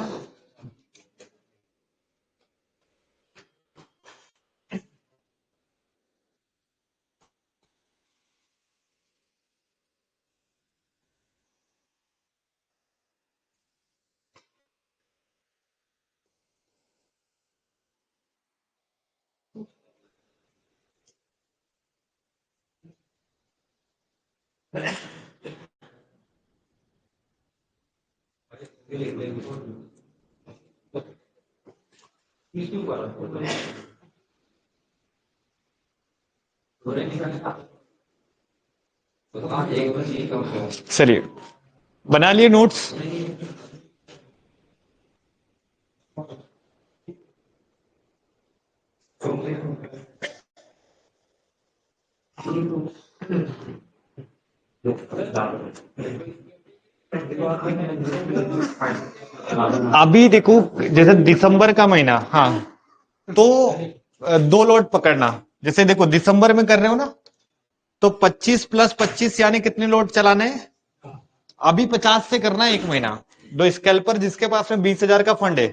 चलिए बना लिए नोट्स। अभी देखो जैसे दिसंबर का महीना, हाँ, तो 2 लॉट पकड़ना। जैसे देखो दिसंबर में कर रहे हो ना, तो 25 + 25 यानी कितने लॉट चलाने हैं, अभी 50 से करना है एक महीना। दो स्कैल्पर जिसके पास में 20,000 का फंड है,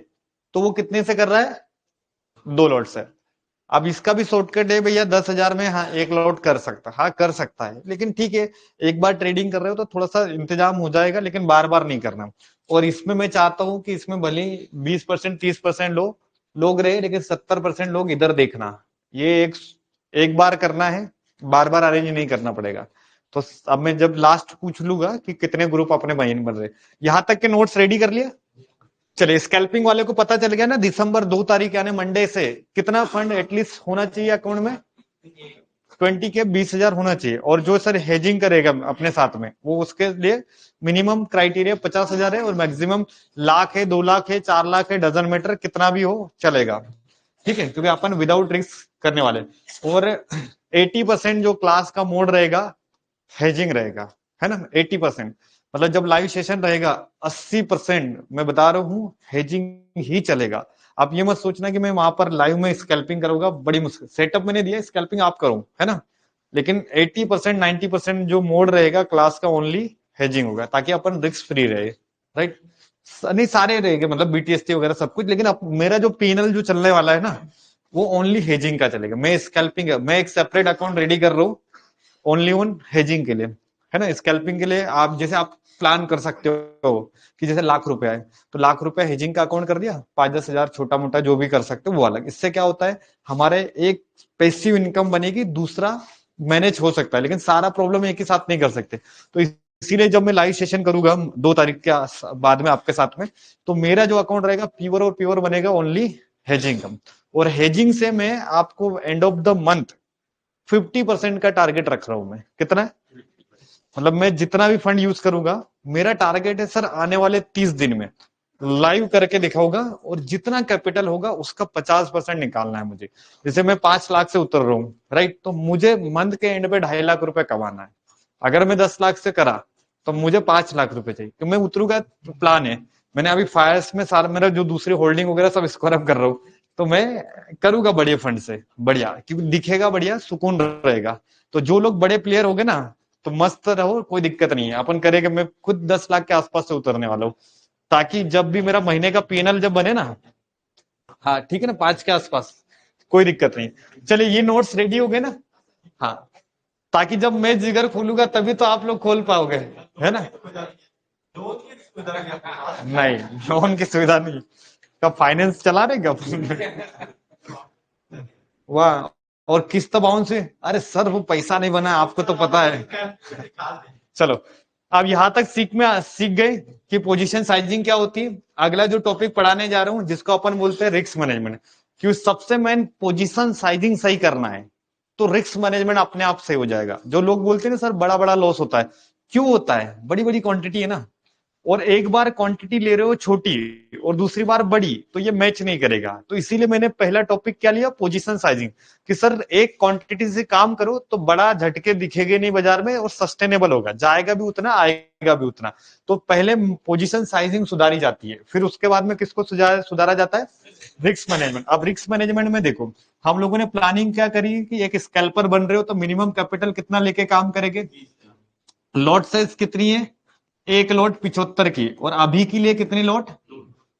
तो वो कितने से कर रहा है, 2 लॉट से। अब इसका भी शॉर्टकट है भैया, 10,000 में हाँ एक लॉट कर सकता, हाँ कर सकता है, लेकिन ठीक है एक बार ट्रेडिंग कर रहे हो तो थोड़ा सा इंतजाम हो जाएगा, लेकिन बार बार नहीं करना। और इसमें मैं चाहता हूं कि इसमें भले 20% 30% लोग रहे, लेकिन 70% लोग इधर देखना। ये एक बार करना है, बार बार अरेंज नहीं करना पड़ेगा। तो अब मैं जब लास्ट पूछ लूंगा कि कितने ग्रुप अपने बहन बन रहे, यहां तक के नोट्स रेडी कर लिया। चलिए स्कैल्पिंग वाले को पता चल गया ना, दिसंबर 2 तारीख यानी मंडे से कितना फंड एटलीस्ट होना चाहिए अकाउंट में, 20 के 20,000 होना चाहिए। और जो सर हेजिंग करेगा अपने साथ में, वो उसके लिए मिनिमम क्राइटेरिया 50,000 है और मैक्सिमम लाख है, 2 लाख है, 4 लाख है, डजन मीटर कितना भी हो चलेगा, ठीक है, क्योंकि अपन विदाउट रिस्क करने वाले। और 80% जो क्लास का मोड रहेगा हेजिंग रहेगा, है ना, 80%। मतलब जब लाइव सेशन रहेगा 80% मैं बता रहा हूँ हेजिंग ही चलेगा। आप ये मत सोचना कि मैं वहां पर लाइव में स्कैल्पिंग करूंगा, बड़ी मुश्किल सेटअप मैंने दिया, स्कैल्पिंग आप करो, है ना, लेकिन 80% 90% जो मोड रहेगा क्लास का ओनली हेजिंग होगा, ताकि अपन रिस्क फ्री रहे, राइट। नहीं सारे रहेंगे, मतलब बीटीएसटी वगैरह सब कुछ, लेकिन अब मेरा जो पीएनएल जो चलने वाला है ना, वो ओनली हेजिंग का चलेगा। मैं स्कैल्पिंग, मैं एक सेपरेट अकाउंट रेडी कर रहा हूँ ओनली ऑन हेजिंग के लिए, है ना। स्कैल्पिंग के लिए आप जैसे आप प्लान कर सकते हो कि जैसे ₹1,00,000 है तो ₹1,00,000 हेजिंग का अकाउंट कर दिया, 5-10 हजार छोटा मोटा जो भी कर सकते हो वो अलग। इससे क्या होता है, हमारे एक पैसिव इनकम बनेगी, दूसरा मैनेज हो सकता है, लेकिन सारा प्रॉब्लम एक ही साथ नहीं कर सकते। तो इसीलिए जब मैं लाइव सेशन करूंगा 2 तारीख के बाद में आपके साथ में, तो मेरा जो अकाउंट रहेगा प्योर और प्योर बनेगा ओनली हेजिंग का। और हेजिंग से मैं आपको एंड ऑफ द मंथ 50% का टारगेट रख रहा हूं मैं। कितना है, मतलब मैं जितना भी फंड यूज करूंगा, मेरा टारगेट है सर आने वाले 30 दिन में लाइव करके दिखाऊंगा, और जितना कैपिटल होगा उसका 50% निकालना है मुझे। जैसे मैं 5 लाख से उतर रहा हूँ, राइट, तो मुझे मंथ के एंड पे 2.5 लाख रुपए कमाना है। अगर मैं 10 लाख से करा तो मुझे 5 लाख रुपए चाहिए, तो मैं उतरूंगा, तो प्लान है। मैंने अभी फायर्स में सारा मेरा जो दूसरी होल्डिंग वगैरह सब स्क्वायर अप कर रहा हूँ, तो मैं करूंगा बड़े फंड से बढ़िया, क्योंकि दिखेगा बढ़िया, सुकून रहेगा। तो जो लोग बड़े प्लेयर हो गए ना, तो मस्त रहो, कोई दिक्कत नहीं है, अपन करेंगे। मैं खुद 10 लाख के आसपास से उतरने वाला हूँ, ताकि जब भी मेरा महीने का पीएनएल जब बने ना, हाँ ठीक है ना, 5 के आसपास, कोई दिक्कत नहीं। चलिए ये नोट्स रेडी हो गए ना, हाँ, ताकि जब मैं जिगर खोलूंगा तभी तो आप लोग खोल पाओगे, है ना। नहीं लोन की सुविधा नहीं, कब फाइनेंस चला रहे कब वाह। और किस्त बाउंस है, अरे सर वो पैसा नहीं बना, आपको तो पता है। चलो अब यहां तक सीख गए कि पोजीशन साइजिंग क्या होती है। अगला जो टॉपिक पढ़ाने जा रहा हूं, जिसको अपन बोलते हैं रिस्क मैनेजमेंट। कि सबसे मेन पोजीशन साइजिंग सही करना है, तो रिस्क मैनेजमेंट अपने आप सही हो जाएगा। जो लोग बोलते हैं ना सर बड़ा बड़ा लॉस होता है, क्यों होता है? बड़ी बड़ी क्वांटिटी है ना, और एक बार क्वांटिटी ले रहे हो छोटी और दूसरी बार बड़ी, तो ये मैच नहीं करेगा। तो इसीलिए मैंने पहला टॉपिक क्या लिया, पोजीशन साइजिंग, कि सर एक क्वांटिटी से काम करो तो बड़ा झटके दिखेंगे नहीं बाजार में, और सस्टेनेबल होगा, जाएगा भी उतना आएगा भी उतना। तो पहले पोजीशन साइजिंग सुधारी जाती है, फिर उसके बाद में किसको सुधारा जाता है, रिस्क मैनेजमेंट। अब रिस्क मैनेजमेंट में देखो, हम लोगों ने प्लानिंग क्या करी कि एक स्कैल्पर बन रहे हो तो मिनिमम कैपिटल कितना लेके काम करेंगे, लॉट साइज कितनी है, एक लॉट 75 की, और अभी के लिए कितनी लॉट,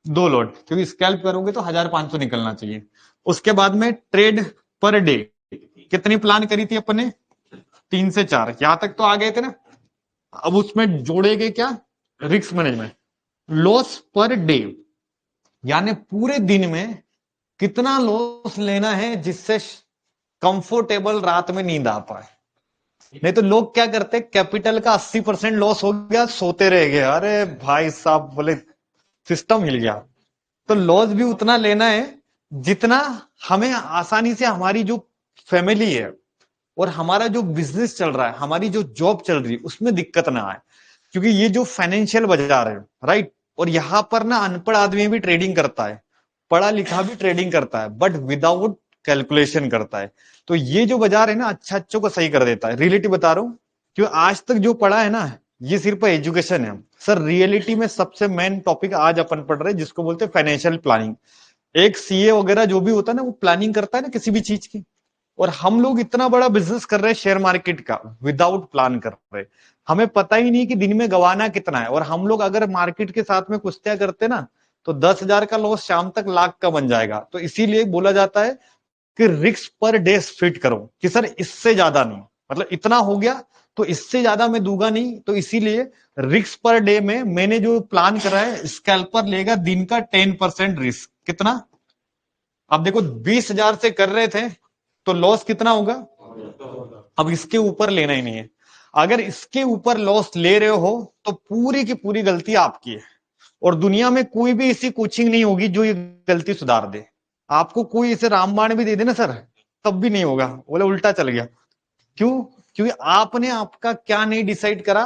2 लॉट, क्योंकि स्कैल्प करोगे तो 1500 निकलना चाहिए। उसके बाद में ट्रेड पर डे कितनी प्लान करी थी अपने, 3 से 4, यहां तक तो आ गए थे ना। अब उसमें जोड़ेगे क्या, risk management. Loss per day, यानी पूरे दिन में कितना लॉस लेना है जिससे कंफर्टेबल रात में नींद आ पाए। नहीं तो लोग क्या करते, कैपिटल का 80% लॉस हो गया, सोते रह गए, अरे भाई साहब बोले सिस्टम हिल गया। तो लॉस भी उतना लेना है जितना हमें आसानी से हमारी जो फैमिली है और हमारा जो बिजनेस चल रहा है, हमारी जो जॉब चल रही है, उसमें दिक्कत ना आए। क्योंकि ये जो फाइनेंशियल बाजार है, राइट, और यहां पर ना अनपढ़ आदमी भी ट्रेडिंग करता है, पढ़ा लिखा भी ट्रेडिंग करता है, बट विदाउट कैलकुलेशन करता है। तो ये जो बाजार है ना, अच्छा अच्छों को सही कर देता है। रियलिटी बता रहा हूं, क्योंकि आज तक जो पढ़ा है ना, ये सिर्फ एजुकेशन है सर। रियलिटी में सबसे मेन टॉपिक आज अपन पढ़ रहे हैं, जिसको बोलते हैं फाइनेंशियल प्लानिंग। एक सीए वगैरह जो भी होता है ना, वो प्लानिंग करता है ना किसी भी चीज की। और हम लोग इतना बड़ा बिजनेस कर रहे हैं शेयर मार्केट का, विदाउट प्लान कर रहे हैं। हमें पता ही नहीं कि दिन में गवाना कितना है। और हम लोग अगर मार्केट के साथ में कुश्तियां करते ना, तो 10,000 का लॉस शाम तक लाख का बन जाएगा। तो इसीलिए बोला जाता है कि रिस्क पर डे फिट करो, कि सर इससे ज्यादा नहीं, मतलब इतना हो गया तो इससे ज्यादा मैं दूंगा नहीं। तो इसीलिए रिस्क पर डे में मैंने जो प्लान करा है, स्कैल्पर लेगा दिन का 10% रिस्क। कितना, अब देखो 20,000 से कर रहे थे तो लॉस कितना होगा, अब इसके ऊपर लेना ही नहीं है। अगर इसके ऊपर लॉस ले रहे हो तो पूरी की पूरी गलती आपकी है। और दुनिया में कोई भी ऐसी कोचिंग नहीं होगी जो ये गलती सुधार दे। आपको कोई इसे रामबाण भी दे दे ना सर, तब भी नहीं होगा, बोले उल्टा चल गया। क्यों? क्योंकि आपने आपका क्या नहीं डिसाइड करा,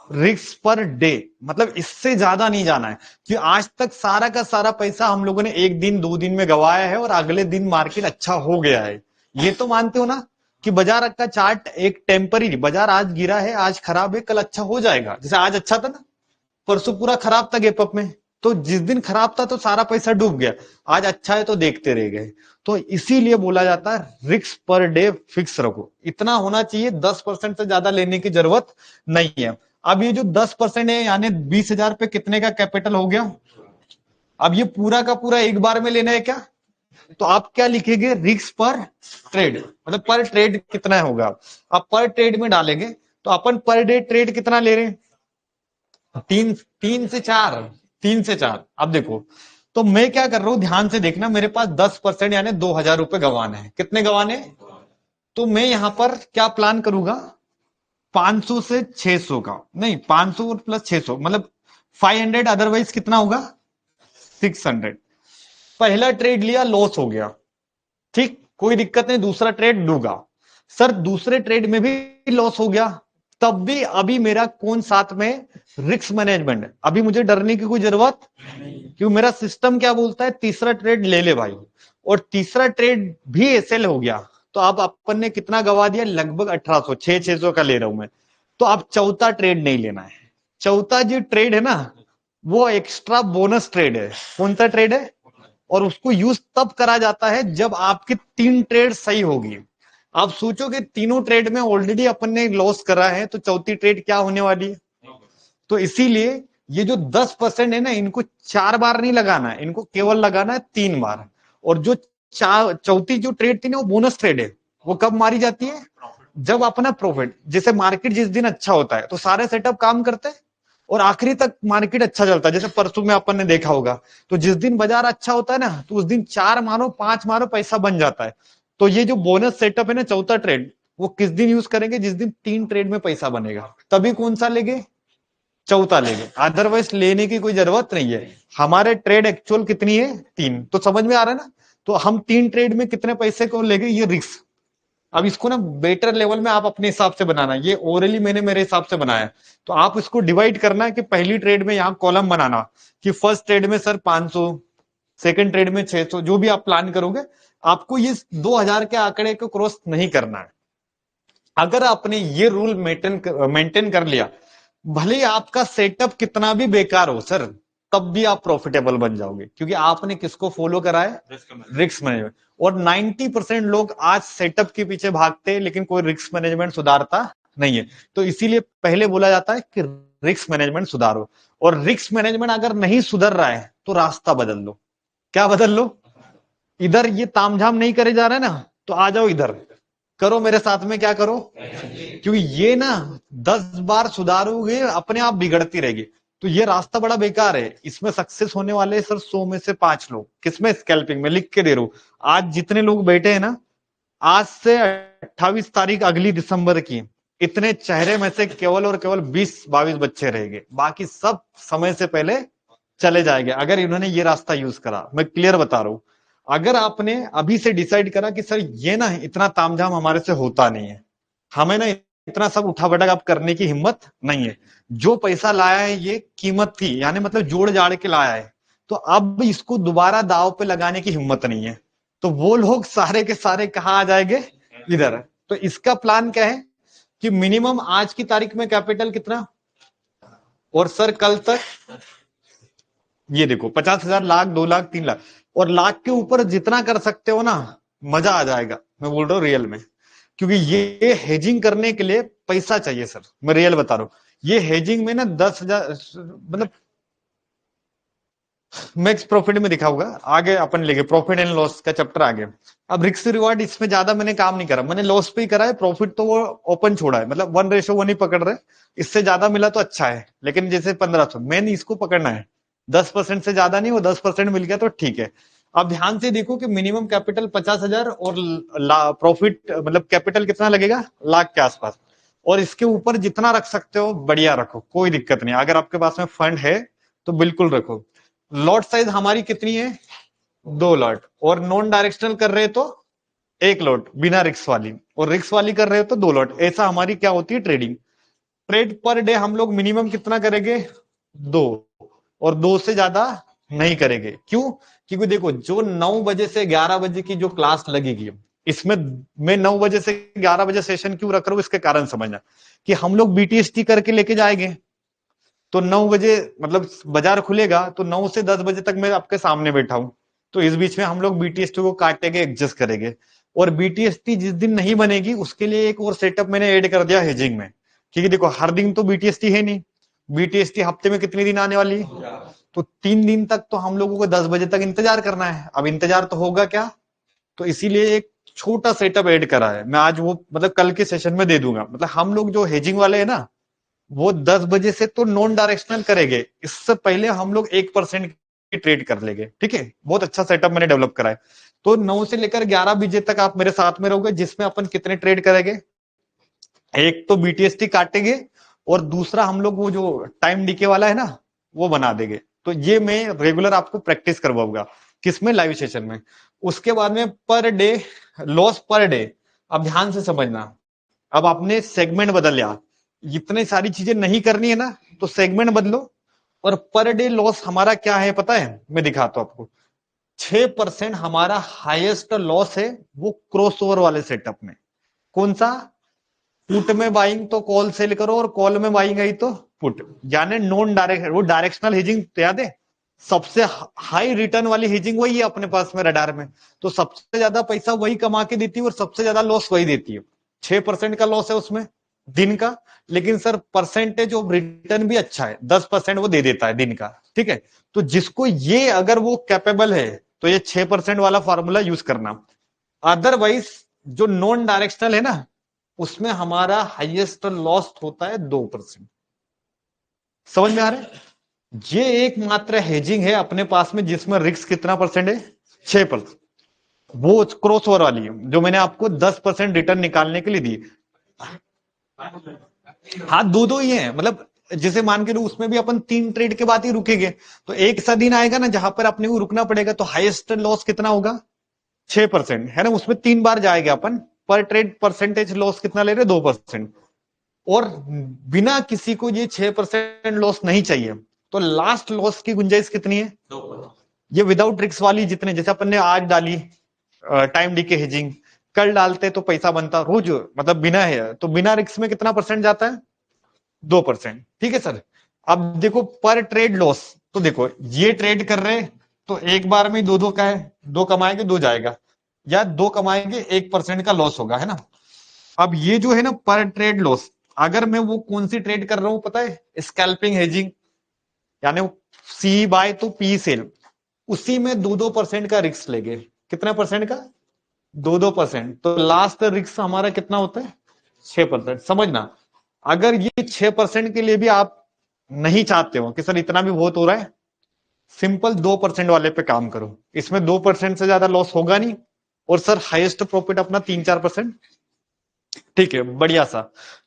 रिस्क पर डे, मतलब इससे ज्यादा नहीं जाना है। कि आज तक सारा का सारा पैसा हम लोगों ने एक दिन 2 दिन में गवाया है, और अगले दिन मार्केट अच्छा हो गया है। ये तो मानते हो ना कि बाजार का चार्ट एक टेम्पररी, बाजार आज गिरा है, आज खराब है, कल अच्छा हो जाएगा। जैसे आज अच्छा था ना, परसों पूरा खराब था गैप अप में, तो जिस दिन खराब था तो सारा पैसा डूब गया, आज अच्छा है तो देखते रह गए। तो इसीलिए बोला जाता है रिस्क पर डे फिक्स रखो, इतना होना चाहिए, 10% से ज्यादा लेने की जरूरत नहीं है। अब ये जो 10% है, यानी 20,000 पे कितने का कैपिटल हो गया। अब ये पूरा का पूरा एक बार में लेना है क्या, तो आप क्या लिखेंगे, रिस्क पर ट्रेड, मतलब पर ट्रेड कितना होगा। आप पर ट्रेड में डालेंगे तो अपन पर डे ट्रेड कितना ले रहे हैं, 3 से 4, 3 से 4। अब देखो, तो मैं क्या कर रहा हूं, ध्यान से देखना, मेरे पास 10% यानी 2,000 रुपए गंवाने हैं। कितने गंवाने, तो मैं यहां पर क्या प्लान करूंगा, 500 से 600 का, नहीं 500 प्लस 600 मतलब 500, अदरवाइज कितना होगा, 600। पहला ट्रेड लिया, लॉस हो गया, ठीक, कोई दिक्कत नहीं, दूसरा ट्रेड लूंगा। सर दूसरे ट्रेड में भी लॉस हो गया, तब भी अभी मेरा कौन साथ में, रिस्क मैनेजमेंट, अभी मुझे डरने की कोई जरूरत, क्योंकि मेरा सिस्टम क्या बोलता है, तीसरा ट्रेड ले ले भाई। और तीसरा ट्रेड भी एसएल हो गया, तो अब अपन ने कितना गवा दिया, लगभग 1800, 600 का ले रहा हूं मैं। तो अब चौथा ट्रेड नहीं लेना है। चौथा जो ट्रेड है ना, वो एक्स्ट्रा बोनस ट्रेड है। कौन सा ट्रेड है, और उसको यूज तब करा जाता है जब आपकी 3 ट्रेड सही होगी। आप सोचो कि तीनों ट्रेड में ऑलरेडी अपन ने लॉस करा है, तो चौथी ट्रेड क्या होने वाली है। तो इसीलिए ये जो 10% है ना, इनको 4 बार नहीं लगाना है, इनको केवल लगाना है 3 बार। और जो चौथी जो ट्रेड थी ना, वो बोनस ट्रेड है। वो कब मारी जाती है, जब अपना प्रॉफिट, जैसे मार्केट जिस दिन अच्छा होता है तो सारे सेटअप काम करते हैं, और आखिरी तक मार्केट अच्छा चलता है। जैसे परसों में अपन ने देखा होगा, तो जिस दिन बाजार अच्छा होता है ना, तो उस दिन 4 मारो 5 मारो पैसा बन जाता है। तो ये जो बोनस सेटअप है ना, चौथा ट्रेड, वो किस दिन यूज करेंगे, जिस दिन 3 ट्रेड में पैसा बनेगा, तभी कौन सा लेंगे, चौथा लेंगे। अदरवाइज लेने की कोई जरूरत नहीं है। हमारे ट्रेड एक्चुअल कितनी है, 3। तो समझ में आ रहा है ना तो हम 3 ट्रेड में कितने पैसे को लेंगे, ये रिस्क। अब इसको ना बेटर लेवल में आप अपने हिसाब से बनाना, ये ओरली मैंने मेरे हिसाब से बनाया। तो आप इसको डिवाइड करना कि पहली ट्रेड में यहाँ कॉलम बनाना कि फर्स्ट ट्रेड में सर 500, सेकंड ट्रेड में 600, जो भी आप प्लान करोगे, आपको ये 2000 के आंकड़े को क्रॉस नहीं करना है। अगर आपने ये रूल मेंटेन कर लिया, भले ही आपका सेटअप कितना भी बेकार हो सर, तब भी आप प्रॉफिटेबल बन जाओगे, क्योंकि आपने किसको फॉलो करा है, रिस्क मैनेजमेंट। और 90% लोग आज सेटअप के पीछे भागते हैं, लेकिन कोई रिस्क मैनेजमेंट सुधारता नहीं है। तो इसीलिए पहले बोला जाता है कि रिस्क मैनेजमेंट सुधारो। और रिस्क मैनेजमेंट अगर नहीं सुधर रहा है तो रास्ता बदल लो। क्या बदल लो? इधर ये तामझाम नहीं करे जा रहा है ना, तो आ जाओ इधर, करो मेरे साथ में। क्या करो? क्योंकि ये ना 10 बार सुधारोगे अपने आप बिगड़ती रहेगी। तो ये रास्ता बड़ा बेकार है। इसमें सक्सेस होने वाले सर 100 में से 5 लोग। किसमें? स्कैल्पिंग में। लिख के दे रहा हूं, आज जितने लोग बैठे हैं ना, आज से 28 तारीख अगली दिसंबर की, इतने चेहरे में से केवल और केवल 20-22 बच्चे रहेंगे, बाकी सब समय से पहले चले जाएंगे, अगर इन्होंने ये रास्ता यूज करा। मैं क्लियर बता रहा हूं। अगर आपने अभी से डिसाइड करा कि सर ये ना इतना तामझाम हमारे से होता नहीं है, हमें ना इतना सब उठा बैठा अब करने की हिम्मत नहीं है, जो पैसा लाया है ये कीमत थी, यानी मतलब जोड़ जाड़ के लाया है, तो अब इसको दोबारा दाव पे लगाने की हिम्मत नहीं है, तो वो लोग सारे के सारे कहाँ आ जाएंगे? इधर। तो इसका प्लान क्या है कि मिनिमम आज की तारीख में कैपिटल कितना, और सर कल तक ये देखो 50,000, लाख, 2 लाख, 3 लाख, और लाख के ऊपर जितना कर सकते हो ना, मजा आ जाएगा। मैं बोल रहा हूँ रियल में, क्योंकि ये हेजिंग करने के लिए पैसा चाहिए सर। मैं रियल बता रहा हूँ, ये हेजिंग में ना 10,000 मतलब मैक्स प्रॉफिट में दिखा होगा, आगे अपन लेंगे प्रॉफिट एंड लॉस का चैप्टर आगे। अब रिस्क रिवार्ड इसमें ज्यादा मैंने काम नहीं करा, मैंने लॉस पे ही करा है, प्रॉफिट तो वो ओपन छोड़ा है, मतलब 1:1 ही पकड़ रहे। इससे ज्यादा मिला तो अच्छा है, लेकिन जैसे 1500 मैंने इसको पकड़ना है, 10% से ज्यादा नहीं, वो 10% मिल गया तो ठीक है। अब ध्यान से देखो कि मिनिमम कैपिटल 50,000 और प्रॉफिट मतलब कैपिटल कितना लगेगा, लाख के आसपास। और इसके ऊपर जितना रख सकते हो बढ़िया रखो, कोई दिक्कत नहीं। अगर आपके पास में फंड है तो बिल्कुल रखो। लॉट साइज हमारी कितनी है? 2 लॉट। और नॉन डायरेक्शनल कर रहे तो 1 लॉट बिना रिक्स वाली, और रिक्स वाली कर रहे हो तो 2 लॉट। ऐसा हमारी क्या होती है ट्रेडिंग। ट्रेड पर डे हम लोग मिनिमम कितना करेंगे? 2, और 2 से ज्यादा नहीं करेंगे। क्यों? क्योंकि देखो, जो 9 बजे से 11 बजे की जो क्लास लगेगी, इसमें मैं 9 बजे से 11 बजे सेशन क्यों रख रहा हूं, इसके कारण समझना कि हम लोग बीटीएसटी करके लेके जाएंगे। तो 9 बजे मतलब बाजार खुलेगा, तो 9 से 10 बजे तक मैं आपके सामने बैठा हूं, तो इस बीच में हम लोग बीटीएसटी को काटेंगे, एडजस्ट करेंगे। और बीटीएसटी जिस दिन नहीं बनेगी, उसके लिए एक और सेटअप मैंने ऐड कर दिया हेजिंग में, क्योंकि देखो हर दिन तो बीटीएसटी है नहीं, बीटीएसटी हफ्ते में कितने दिन आने वाली है? तो 3 दिन तक तो हम लोगों को 10 बजे तक इंतजार करना है। अब इंतजार तो होगा क्या, तो इसीलिए एक छोटा सेटअप ऐड करा है। मैं आज वो मतलब कल के सेशन में दे दूंगा। मतलब हम लोग जो हेजिंग वाले हैं ना, वो 10 बजे से तो नॉन डायरेक्शनल करेंगे, इससे पहले हम लोग 1% की ट्रेड कर लेंगे। ठीक है, बहुत अच्छा सेटअप मैंने डेवलप करा है। तो 9 से लेकर 11 बजे तक आप मेरे साथ में रहोगे, जिसमें अपन कितने ट्रेड करेंगे? एक तो बीटीएसटी काटेंगे, और दूसरा हम लोग वो जो टाइम डीके वाला है ना, वो बना देंगे। तो ये मैं रेगुलर आपको प्रैक्टिस करवाऊंगा। किसमें? लाइव सेशन में। उसके बाद में per day loss per day. अब ध्यान से समझना, अब आपने सेगमेंट बदल लिया, इतनी सारी चीजें नहीं करनी है ना, तो सेगमेंट बदलो। और पर डे लॉस हमारा क्या है पता है? मैं दिखाता हूं आपको। 6% हमारा हाईएस्ट लॉस है, वो क्रॉसओवर वाले सेटअप में। कौन सा? पुट में बाइंग तो कॉल सेल करो, और कॉल में बाइंग आई तो पुट, यानी नॉन डायरेक्ट, वो डायरेक्शनल हेजिंग याद है? सबसे हाई रिटर्न वाली हेजिंग वही है अपने पास में रडार में। तो सबसे ज्यादा पैसा वही कमा के देती है, और सबसे ज्यादा लॉस वही देती है। 6% का लॉस है उसमें दिन का, लेकिन सर परसेंटेज ऑफ रिटर्न भी अच्छा है, 10% वो दे देता है दिन का। ठीक है, तो जिसको ये अगर वो कैपेबल है, तो ये 6% वाला फॉर्मूला यूज करना। अदरवाइज जो नॉन डायरेक्शनल है ना, उसमें हमारा हाईएस्ट लॉस होता है 2%। समझ में आ रहा है? ये एकमात्र हेजिंग है अपने पास में जिसमें रिस्क कितना परसेंट है? 6%। वो क्रॉस ओवर वाली है जो मैंने आपको 10% रिटर्न निकालने के लिए दी। हाँ, दो दो ही है, मतलब जैसे मान के लो उसमें भी अपन 3 ट्रेड के बाद ही रुकेंगे, तो एक सा दिन आएगा ना जहां पर अपने को रुकना पड़ेगा, तो हाईएस्ट लॉस कितना होगा? 6% है ना, उसमें 3 बार जाएगा अपन। पर ट्रेड परसेंटेज लॉस कितना ले रहे, 2%। और बिना किसी को ये 6% लॉस नहीं चाहिए, तो लास्ट लॉस की गुंजाइश कितनी है, 2%। ये विदाउट रिस्क वाली जितने, जैसे अपन ने आज डाली टाइम डीके हेजिंग, कल डालते तो पैसा बनता रोज, मतलब बिना है तो बिना रिस्क में कितना परसेंट जाता है, 2%। ठीक है सर। अब देखो पर ट्रेड लॉस, तो देखो ये ट्रेड कर रहे तो एक बार में दो दो का है, दो कमाएंगे दो जाएगा, या दो कमाएंगे 1% का लॉस होगा, है ना। अब ये जो है ना पर ट्रेड लॉस, अगर मैं वो कौन सी ट्रेड कर रहा हूं पता है, स्कैल्पिंग हेजिंग, यानी सी बाय तो पी सेल, उसी में 2-2% का रिस्क लेंगे। कितना परसेंट का, 2-2%। तो लास्ट रिस्क हमारा कितना होता है, 6%। समझना, अगर ये 6% के लिए भी आप नहीं चाहते हो कि सर इतना भी बहुत हो रहा है, सिंपल 2% वाले पे काम करो, इसमें 2% से ज्यादा लॉस होगा नहीं, और सर हाईएस्ट प्रॉफिट अपना 3-4%। ठीक है, बढ़िया सा।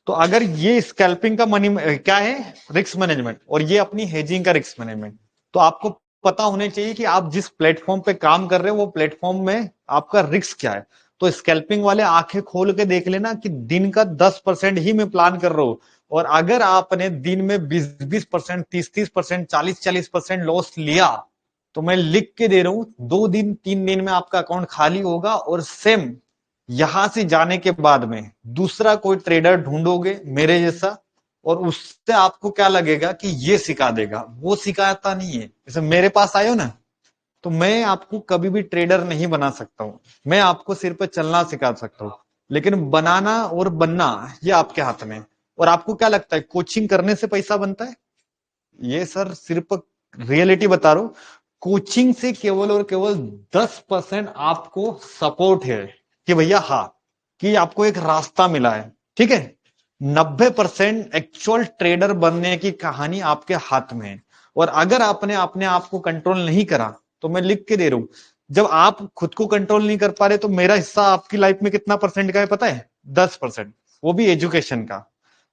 तो अगर ये स्कैल्पिंग का मनी क्या है, रिस्क मैनेजमेंट, और ये अपनी हेजिंग का रिस्क मैनेजमेंट, तो आपको पता होने चाहिए कि आप जिस प्लेटफॉर्म पे काम कर रहे हो वो प्लेटफॉर्म में आपका रिस्क क्या है। तो स्कैल्पिंग वाले आंखें खोल के देख लेना कि दिन का 10% ही मैं प्लान कर रहा हूं, और अगर आपने दिन में 20-20%, 30-30%, 40-40% लॉस लिया, तो मैं लिख के दे रहा हूं 2 दिन 3 दिन में आपका अकाउंट खाली होगा। और सेम यहां से जाने के बाद में दूसरा कोई ट्रेडर ढूंढोगे मेरे जैसा, और उससे आपको क्या लगेगा कि ये सिखा देगा, वो सिखाता नहीं है। जैसे मेरे पास आए हो ना, तो मैं आपको कभी भी ट्रेडर नहीं बना सकता हूं, मैं आपको सिर पे चलना सिखा सकता हूं, लेकिन बनाना और बनना ये आपके हाथ में है। और आपको क्या लगता है कोचिंग करने से पैसा बनता है, ये सर सिर्फ रियलिटी बता रहा हूं, कोचिंग से केवल और केवल 10% आपको सपोर्ट है कि भैया हाँ, कि आपको एक रास्ता मिला है। ठीक है, 90% एक्चुअल ट्रेडर बनने की कहानी आपके हाथ में है। और अगर आपने अपने आप को कंट्रोल नहीं करा, तो मैं लिख के दे रहा हूं, जब आप खुद को कंट्रोल नहीं कर पा रहे, तो मेरा हिस्सा आपकी लाइफ में कितना परसेंट का है पता है, 10%, वो भी एजुकेशन का।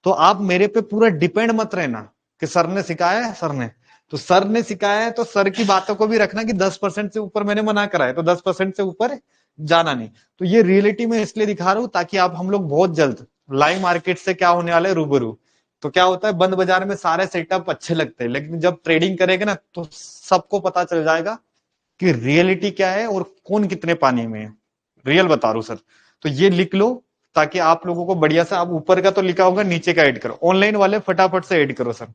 तो आप मेरे पे पूरा डिपेंड मत रहना कि सर ने सिखाया है, सर ने, तो सर ने सिखाया है तो सर की बातों को भी रखना कि 10% से ऊपर मैंने मना करा है, तो 10% से ऊपर जाना नहीं। तो ये रियलिटी में इसलिए दिखा रहा हूं ताकि आप हम लोग बहुत जल्द लाइव मार्केट से क्या होने वाले रूबरू। तो क्या होता है, बंद बाजार में सारे सेटअप अच्छे लगते हैं, लेकिन जब ट्रेडिंग करेगा ना तो सबको पता चल जाएगा कि रियलिटी क्या है और कौन कितने पानी में है। रियल बता रहा हूं सर। तो ये लिख लो ताकि आप लोगों को बढ़िया सा, आप ऊपर का तो लिखा होगा, नीचे का ऐड करो। ऑनलाइन वाले फटाफट से ऐड करो सर।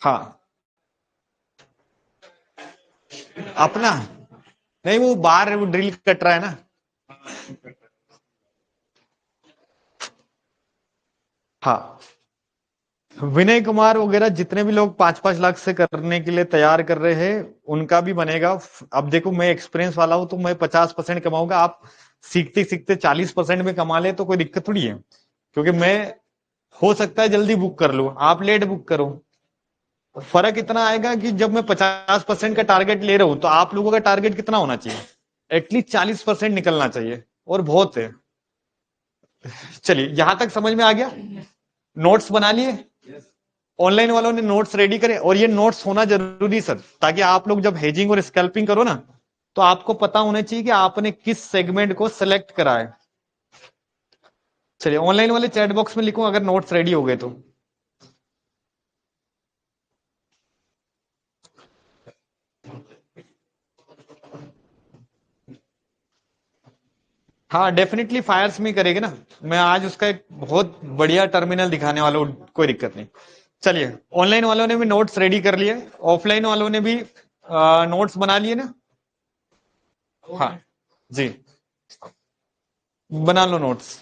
हाँ, अपना नहीं, वो बाहर वो ड्रिल कट रहा है ना। हाँ, विनय कुमार वगैरह जितने भी लोग 5-5 लाख से करने के लिए तैयार कर रहे हैं, उनका भी बनेगा। अब देखो मैं एक्सपीरियंस वाला हूं, तो मैं 50% कमाऊंगा, आप सीखते सीखते 40% में कमा ले तो कोई दिक्कत थोड़ी है। क्योंकि मैं, हो सकता है जल्दी बुक कर लूं, आप लेट बुक करो। फर्क इतना आएगा कि जब मैं 50% का टारगेट ले रहा हूं, तो आप लोगों का टारगेट कितना होना चाहिए, एटलीस्ट 40% निकलना चाहिए, और बहुत है। चलिए, यहां तक समझ में आ गया। नोट्स बना लिए, ऑनलाइन वालों ने नोट्स रेडी करे, और ये नोट्स होना जरूरी सर, ताकि आप लोग जब हेजिंग और स्कैल्पिंग करो ना, तो आपको पता होना चाहिए कि आपने किस सेगमेंट को सिलेक्ट करा है। चलिए, ऑनलाइन वाले चैट बॉक्स में लिखो अगर नोट्स रेडी हो गए तो। हाँ, डेफिनेटली फायर्स में करेंगे ना, मैं आज उसका एक बहुत बढ़िया टर्मिनल दिखाने वाला हूँ, कोई दिक्कत नहीं। चलिए, ऑनलाइन वालों ने भी नोट्स रेडी कर लिए, ऑफलाइन वालों ने भी नोट्स बना लिए ना। हाँ जी, बना लो नोट्स।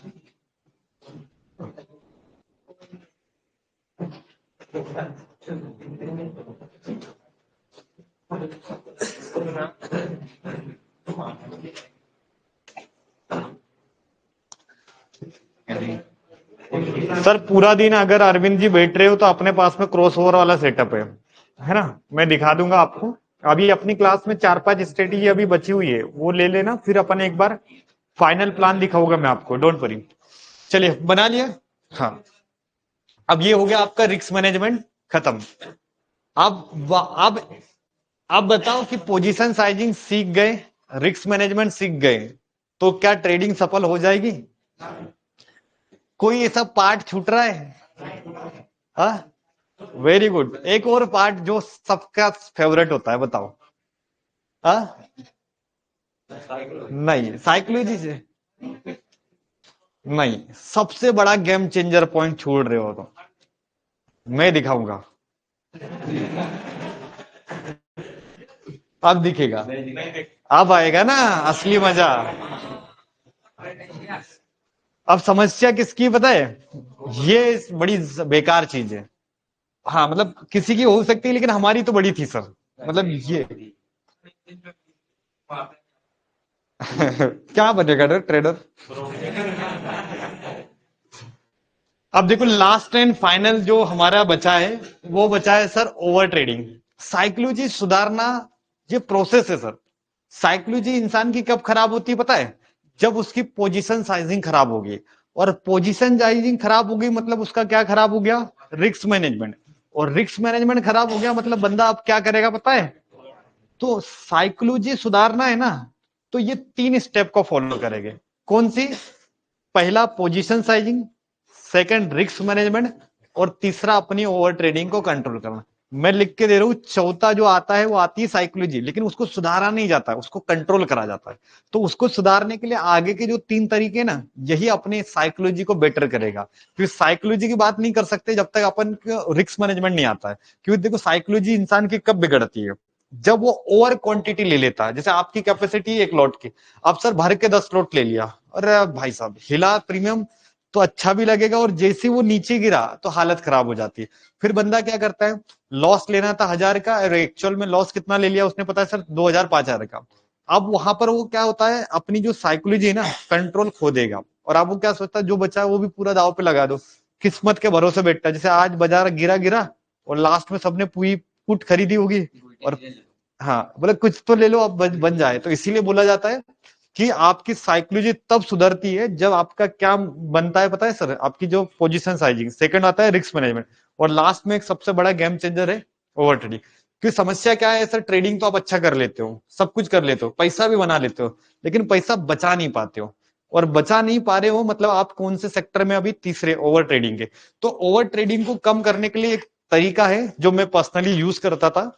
सर पूरा दिन अगर अरविंद जी बैठ रहे हो, तो अपने पास में क्रॉस ओवर वाला सेटअप है ना, मैं दिखा दूंगा आपको। अभी अपनी क्लास में 4-5 स्ट्रेटेजी अभी बची हुई है, वो ले लेना, फिर अपन एक बार फाइनल प्लान दिखाऊंगा मैं आपको, डोंट वरी। चलिए, बना लिया। हाँ, अब ये हो गया आपका रिस्क मैनेजमेंट खत्म। अब आप बताओ कि पोजीशन साइजिंग सीख गए, रिस्क मैनेजमेंट सीख गए, तो क्या ट्रेडिंग सफल हो जाएगी? कोई ऐसा पार्ट छूट रहा है? हाँ, वेरी गुड। एक और पार्ट जो सबका फेवरेट होता है, बताओ। हाँ, नहीं, साइकोलॉजी से नहीं, सबसे बड़ा गेम चेंजर पॉइंट छोड़ रहे हो तो मैं दिखाऊंगा। अब दिखेगा, अब आएगा ना असली मजा। अब समस्या किसकी पता है? ये बड़ी बेकार चीज है। हाँ, मतलब किसी की हो सकती है, लेकिन हमारी तो बड़ी थी सर। मतलब ये क्या बनेगा ट्रेडर? अब देखो, लास्ट एंड फाइनल जो हमारा बचा है, वो बचा है सर ओवर ट्रेडिंग। साइकोलॉजी सुधारना, ये प्रोसेस है सर। साइकोलॉजी इंसान की कब खराब होती है पता है? जब उसकी पोजीशन साइजिंग खराब होगी। और पोजीशन साइजिंग खराब होगी मतलब उसका क्या खराब हो गया? Risk management. और रिस्क मैनेजमेंट खराब हो गया मतलब बंदा अब क्या करेगा पता है? तो साइकोलॉजी सुधारना है ना, तो ये 3 स्टेप को फॉलो करेंगे। कौन सी? पहला position sizing, second risk management, और तीसरा अपनी ओवर ट्रेडिंग को कंट्रोल करना। मैं लिख के दे रहा हूं, चौथा जो आता है वो आती है साइकोलॉजी, लेकिन उसको सुधारा नहीं जाता, उसको कंट्रोल करा जाता है। तो उसको सुधारने के लिए आगे के जो 3 तरीके ना, यही अपने साइकोलॉजी को बेटर करेगा। क्योंकि साइकोलॉजी की बात नहीं कर सकते जब तक अपन रिस्क मैनेजमेंट नहीं आता है। क्योंकि देखो, साइकोलॉजी इंसान की कब बिगड़ती है? जब वो ओवर क्वांटिटी ले लेता है। जैसे आपकी कैपेसिटी 1 लॉट की, आप सर भर के 10 लॉट ले लिया, अरे भाई साहब हिला प्रीमियम, तो अच्छा भी लगेगा, और जैसे वो नीचे गिरा तो हालत खराब हो जाती है। फिर बंदा क्या करता है? लॉस लेना था 1000 का, और एक्चुअल में लॉस कितना ले लिया उसने, पता है सर? 2000 5000 का। अब वहां पर वो क्या होता है, अपनी जो साइकोलॉजी है ना, कंट्रोल खो देगा। और अब वो क्या सोचता है, जो बचा है वो भी पूरा दाव पे लगा दो। किस्मत के भरोसे बैठता है। जैसे आज बाजार गिरा गिरा, और लास्ट में सबने पूरी पुट खरीदी होगी, और हाँ, बोले कुछ तो ले लो अब बन जाए। तो इसीलिए बोला जाता है कि आपकी साइकोलॉजी तब सुधरती है जब आपका क्या बनता है पता है सर? आपकी जो पोजीशन साइजिंग, सेकंड आता है रिस्क मैनेजमेंट, और लास्ट में एक सबसे बड़ा गेम चेंजर है ओवर ट्रेडिंग। क्योंकि समस्या क्या है सर? ट्रेडिंग तो आप अच्छा कर लेते हो, सब कुछ कर लेते हो, पैसा भी बना लेते हो, लेकिन पैसा बचा नहीं पाते हो। और बचा नहीं पा रहे हो मतलब आप कौन से सेक्टर में? अभी तीसरे, ओवर ट्रेडिंग के। तो ओवर ट्रेडिंग को कम करने के लिए एक तरीका है जो मैं पर्सनली यूज करता था,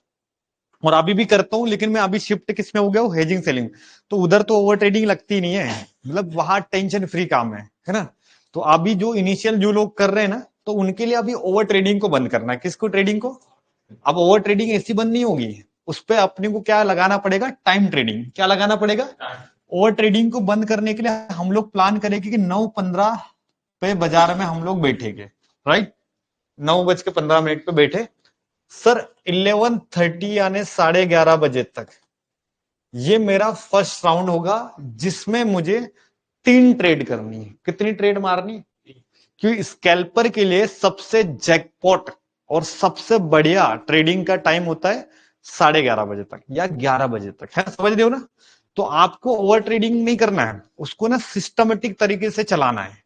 और अभी भी करता हूं, लेकिन मैं अभी शिफ्ट किस में हो गया हूँ? Hedging selling. तो उधर तो ओवर ट्रेडिंग लगती नहीं है, मतलब वहां टेंशन फ्री काम है ना? तो अभी जो इनिशियल जो लोग कर रहे हैं ना, तो उनके लिए अभी ओवर ट्रेडिंग को बंद करना है। किसको? ट्रेडिंग को। अब ओवर ट्रेडिंग ऐसी बंद नहीं होगी, उस पर अपने को क्या लगाना पड़ेगा? Time trading. क्या लगाना पड़ेगा? ओवर ट्रेडिंग को बंद करने के लिए हम लोग प्लान करेंगे कि 9:15 पे बाजार में हम लोग बैठेंगे, राइट? 9:15 पे बैठे सर, 11:30 यानी 11:30 बजे तक ये मेरा फर्स्ट राउंड होगा, जिसमें मुझे 3 ट्रेड करनी है। कितनी ट्रेड मारनी? क्योंकि स्कैल्पर के लिए सबसे जैकपॉट और सबसे बढ़िया ट्रेडिंग का टाइम होता है 11:30 बजे तक या 11 बजे तक, है, समझ रहे हो ना? तो आपको ओवर ट्रेडिंग नहीं करना है, उसको ना सिस्टमेटिक तरीके से चलाना है।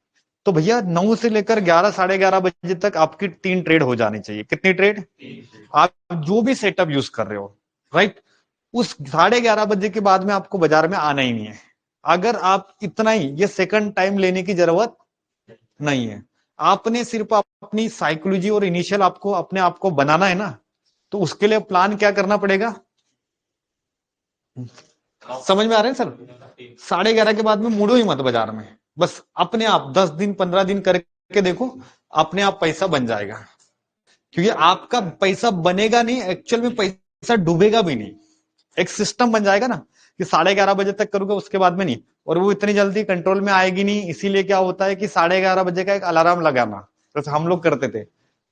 तो भैया 9 से लेकर 11 11:30 बजे तक आपकी 3 ट्रेड हो जानी चाहिए। कितनी ट्रेड? आप जो भी सेटअप यूज कर रहे हो, राइट, उस 11:30 बजे के बाद में आपको बाजार में आना ही नहीं है। अगर आप इतना ही, ये सेकंड टाइम लेने की जरूरत नहीं है। आपने सिर्फ अपनी साइकोलॉजी और इनिशियल आपको अपने आप को बनाना है ना, तो उसके लिए प्लान क्या करना पड़ेगा? समझ में आ रहे हैं सर? 11:30 के बाद में मुड़ो ही मत बाजार में। बस अपने आप 10 दिन 15 दिन करके देखो, अपने आप पैसा बन जाएगा। क्योंकि आपका पैसा बनेगा नहीं, एक्चुअल में पैसा डूबेगा भी नहीं। एक सिस्टम बन जाएगा ना कि 11:30 बजे तक करूंगा, उसके बाद में नहीं। और वो इतनी जल्दी कंट्रोल में आएगी नहीं, इसीलिए क्या होता है कि 11:30 बजे का एक अलार्म लगाना, जैसे हम लोग करते थे।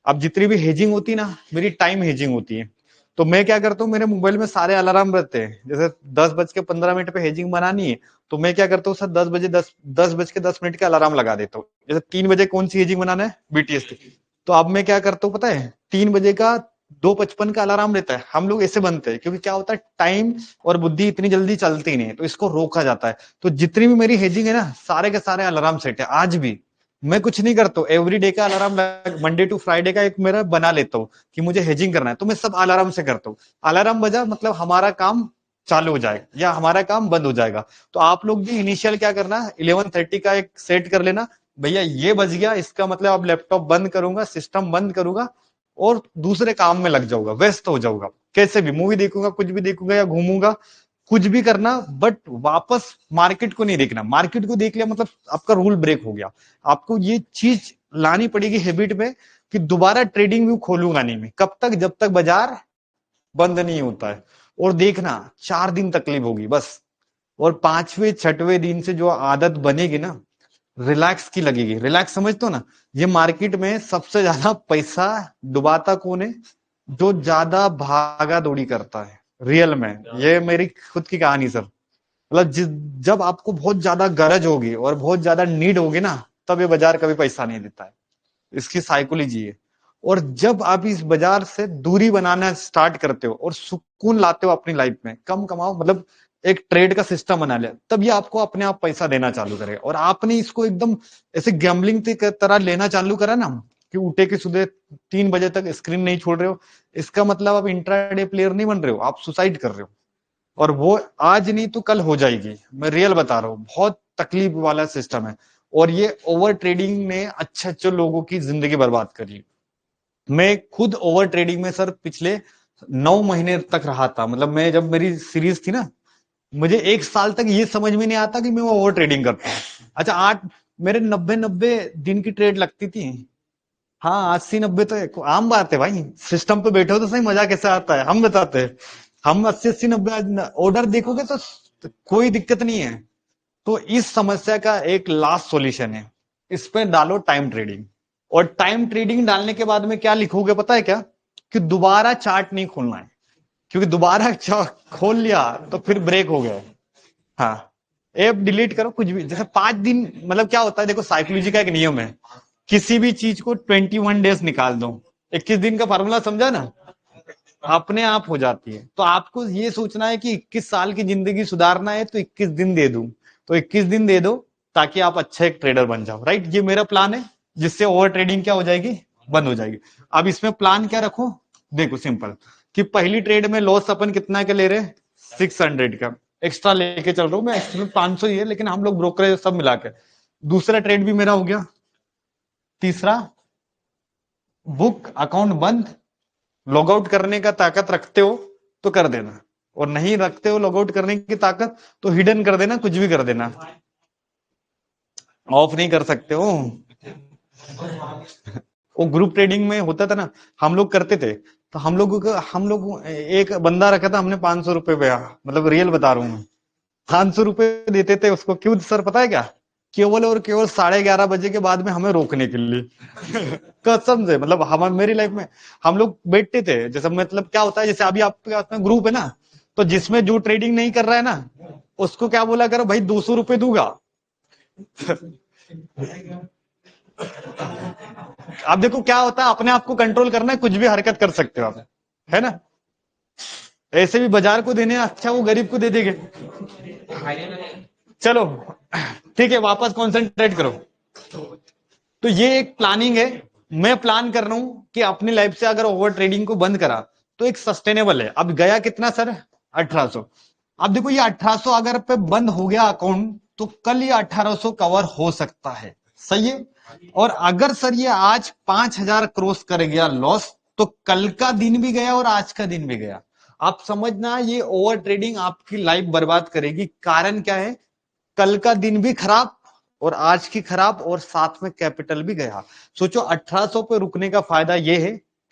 अब जितनी भी हेजिंग होती ना, मेरी टाइम हेजिंग होती है, तो मैं क्या करता हूँ, मेरे मोबाइल में सारे अलार्म रहते हैं। जैसे 10:15 पे हेजिंग बनानी है, तो मैं क्या करता हूँ सर, 10:10 का अलार्म लगा देता हूँ। जैसे 3 बजे कौन सी हेजिंग बनाना है? बीटीएस की। तो अब मैं क्या करता हूँ पता है? 3 बजे का 2:55 का अलार्म रहता है। हम लोग ऐसे बनते हैं, क्योंकि क्या होता है, टाइम और बुद्धि इतनी जल्दी चलती नहीं है, तो इसको रोका जाता है। तो जितनी भी मेरी हेजिंग है ना, सारे के सारे अलार्म सेट है आज भी। मैं कुछ नहीं करता हूँ, एवरी डे का अलार्म मंडे टू फ्राइडे का एक मेरा बना लेता हूँ कि मुझे हेजिंग करना है, तो मैं सब अलार्म से करता हूँ। अलार्म बजा मतलब हमारा काम चालू हो जाएगा या हमारा काम बंद हो जाएगा। तो आप लोग भी इनिशियल क्या करना, 11:30 का एक सेट कर लेना, भैया ये बज गया, इसका मतलब अब लैपटॉप बंद करूंगा, सिस्टम बंद करूंगा और दूसरे काम में लग जाऊंगा, व्यस्त हो जाऊंगा, कैसे भी मूवी देखूंगा, कुछ भी देखूंगा या घूमूंगा, कुछ भी करना, बट वापस मार्केट को नहीं देखना। मार्केट को देख लिया मतलब आपका रूल ब्रेक हो गया। आपको ये चीज लानी पड़ेगी हैबिट में कि दोबारा ट्रेडिंग व्यू खोलूंगा नहीं मैं, कब तक, जब तक बाजार बंद नहीं होता है। और देखना 4 दिन तकलीफ होगी बस, और 5वें 6वें दिन से जो आदत बनेगी ना, रिलैक्स की लगेगी। रिलैक्स समझते हो ना, ये मार्केट में सबसे ज्यादा पैसा डुबाता कौन है, जो ज्यादा भागा दौड़ी करता है रियल में। ये मेरी खुद की कहानी सर, मतलब जब आपको बहुत ज्यादा गरज होगी और बहुत ज्यादा नीड होगी ना, तब ये बाजार कभी पैसा नहीं देता है। इसकी साइकोलॉजी है। और जब आप इस बाजार से दूरी बनाना स्टार्ट करते हो और सुकून लाते हो अपनी लाइफ में, कम कमाओ, मतलब एक ट्रेड का सिस्टम बना लिया, तब ये आपको अपने आप पैसा देना चालू करेगा। और आपने इसको एकदम ऐसे गैम्बलिंग की तरह लेना चालू करा ना, कि उठे के सुबह 3 बजे तक स्क्रीन नहीं छोड़ रहे हो, इसका मतलब आप इंट्राडे प्लेयर नहीं बन रहे हो, आप सुसाइड कर रहे हो। और वो आज नहीं तो कल हो जाएगी, मैं रियल बता रहा हूँ, बहुत तकलीफ वाला सिस्टम है। और ये ओवर ट्रेडिंग ने अच्छे अच्छे लोगों की जिंदगी बर्बाद करी। मैं खुद ओवर ट्रेडिंग में सर पिछले 9 महीने तक रहा था। मतलब मैं, जब मेरी सीरीज थी ना, मुझे 1 साल तक ये समझ में नहीं आता कि मैं वो ओवर ट्रेडिंग करता हूँ। अच्छा, 8 मेरे 90-90 दिन की ट्रेड लगती थी। हाँ, 80-90 तो आम बात है भाई, सिस्टम पे बैठे हो तो सही, मजा कैसे आता है हम बताते हैं। हम 80-80-90 ऑर्डर देखोगे तो कोई दिक्कत नहीं है। तो इस समस्या का एक लास्ट सॉल्यूशन है, इस पे डालो टाइम ट्रेडिंग। और टाइम ट्रेडिंग डालने के बाद में क्या लिखोगे पता है क्या, कि दोबारा चार्ट नहीं खोलना है, क्योंकि दोबारा खोल लिया तो फिर ब्रेक हो गया। हाँ, ऐप डिलीट करो, कुछ भी, जैसे 5 दिन, मतलब क्या होता है, देखो साइकोलॉजी का एक नियम है, किसी भी चीज को 21 डेज निकाल दो, 21 दिन का फॉर्मूला समझा ना, अपने आप हो जाती है। तो आपको ये सोचना है कि 21 साल की जिंदगी सुधारना है तो 21 दिन दे दूं, तो 21 दिन दे दो, ताकि आप अच्छा एक ट्रेडर बन जाओ। राइट, ये मेरा प्लान है, जिससे ओवर ट्रेडिंग क्या हो जाएगी, बंद हो जाएगी। अब इसमें प्लान क्या रखो, देखो सिंपल, कि पहली ट्रेड में लॉस अपन कितना के ले रहे हैं, 600 का एक्स्ट्रा लेके चल रहा हूं मैं, एक्स्ट्रा 500 ही है, लेकिन हम लोग ब्रोकरेज सब मिला के। दूसरा ट्रेड भी मेरा हो गया। तीसरा, बुक अकाउंट बंद, लॉग आउट करने का ताकत रखते हो तो कर देना, और नहीं रखते हो लॉग आउट करने की ताकत, तो हिडन कर देना, कुछ भी कर देना, ऑफ नहीं कर सकते हो। वो ग्रुप ट्रेडिंग में होता था ना, हम लोग करते थे, तो हम लोग एक बंदा रखा था हमने, 500 रुपए पे, मतलब रियल बता रहा हूं मैं, 500 रुपए देते थे उसको। क्यों सर पता है क्या, केवल और केवल 11:30 बजे के बाद में हमें रोकने के लिए। कसम से, मतलब हम, मेरी लाइफ में हम लोग बैठते थे, जैसे मतलब क्या होता है, जैसे अभी आपके पास में ग्रुप है ना, तो जिसमें जो ट्रेडिंग नहीं कर रहा है ना, उसको क्या बोला करो, भाई 200 रुपए दूंगा। आप देखो क्या होता है, अपने आप को कंट्रोल करना है, कुछ भी हरकत कर सकते हो आप, है ना। ऐसे भी बाजार को देने अच्छा, वो गरीब को दे देंगे। चलो ठीक है, वापस कॉन्सेंट्रेट करो। तो ये एक प्लानिंग है, मैं प्लान कर रहा हूं कि अपनी लाइफ से अगर ओवर ट्रेडिंग को बंद करा तो एक सस्टेनेबल है। अब गया कितना सर, 1800। अब देखो ये 1800 अगर पे बंद हो गया अकाउंट, तो कल ये 1800 कवर हो सकता है, सही है। और अगर सर ये आज 5000 क्रॉस कर गया लॉस, तो कल का दिन भी गया और आज का दिन भी गया। आप समझना, ये ओवर ट्रेडिंग आपकी लाइफ बर्बाद करेगी। कारण क्या है, कल का दिन भी खराब और आज की खराब, और साथ में कैपिटल भी गया। सोचो 1800 पे रुकने का फायदा ये है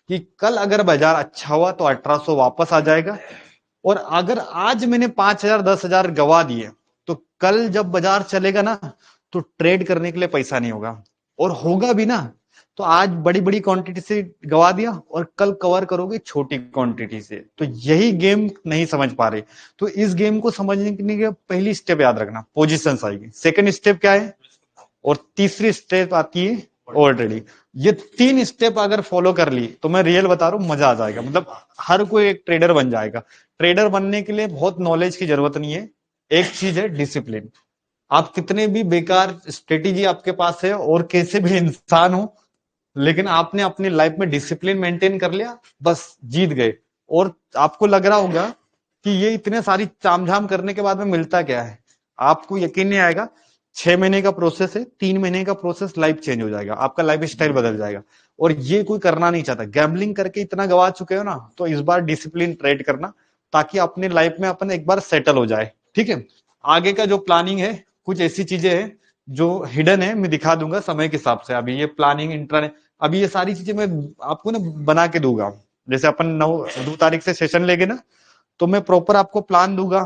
कि कल अगर बाजार अच्छा हुआ तो 1800 वापस आ जाएगा, और अगर आज मैंने 5000 10,000 गवा दिए, तो कल जब बाजार चलेगा ना, तो ट्रेड करने के लिए पैसा नहीं होगा, और होगा भी ना, तो आज बड़ी बड़ी क्वांटिटी से गवा दिया और कल कवर करोगे छोटी क्वांटिटी से। तो यही गेम नहीं समझ पा रहे। तो इस गेम को समझने के लिए पहली स्टेप याद रखना, पोजीशंस आएगी। सेकंड स्टेप क्या है, और तीसरी स्टेप आती है ओवर ट्रेडिंग। ये 3 स्टेप अगर फॉलो कर ली, तो मैं रियल बता रहा हूं, मजा आ जाएगा। मतलब हर कोई एक ट्रेडर बन जाएगा। ट्रेडर बनने के लिए बहुत नॉलेज की जरूरत नहीं है, एक चीज है डिसिप्लिन। आप कितने भी बेकार स्ट्रेटेजी आपके पास है और कैसे भी इंसान हो, लेकिन आपने अपनी लाइफ में डिसिप्लिन मेंटेन कर लिया, बस जीत गए। और आपको लग रहा होगा कि ये इतने सारी तामझाम करने के बाद में मिलता क्या है, आपको यकीन नहीं आएगा। 6 महीने का प्रोसेस है, 3 महीने का प्रोसेस, लाइफ चेंज हो जाएगा, आपका लाइफ स्टाइल बदल जाएगा। और ये कोई करना नहीं चाहता। गैम्बलिंग करके इतना गवा चुके हो ना, तो इस बार डिसिप्लिन ट्रेड करना, ताकि अपनी लाइफ में अपन एक बार सेटल हो जाए। ठीक है, आगे का जो प्लानिंग है, कुछ ऐसी चीजें हैं जो हिडन है, मैं दिखा दूंगा समय के हिसाब से। अभी ये प्लानिंग इंट्रा, अभी ये सारी चीजें मैं आपको ना बना के दूंगा। जैसे अपन 2 तारीख से सेशन लेंगे ना, तो मैं प्रॉपर आपको प्लान दूंगा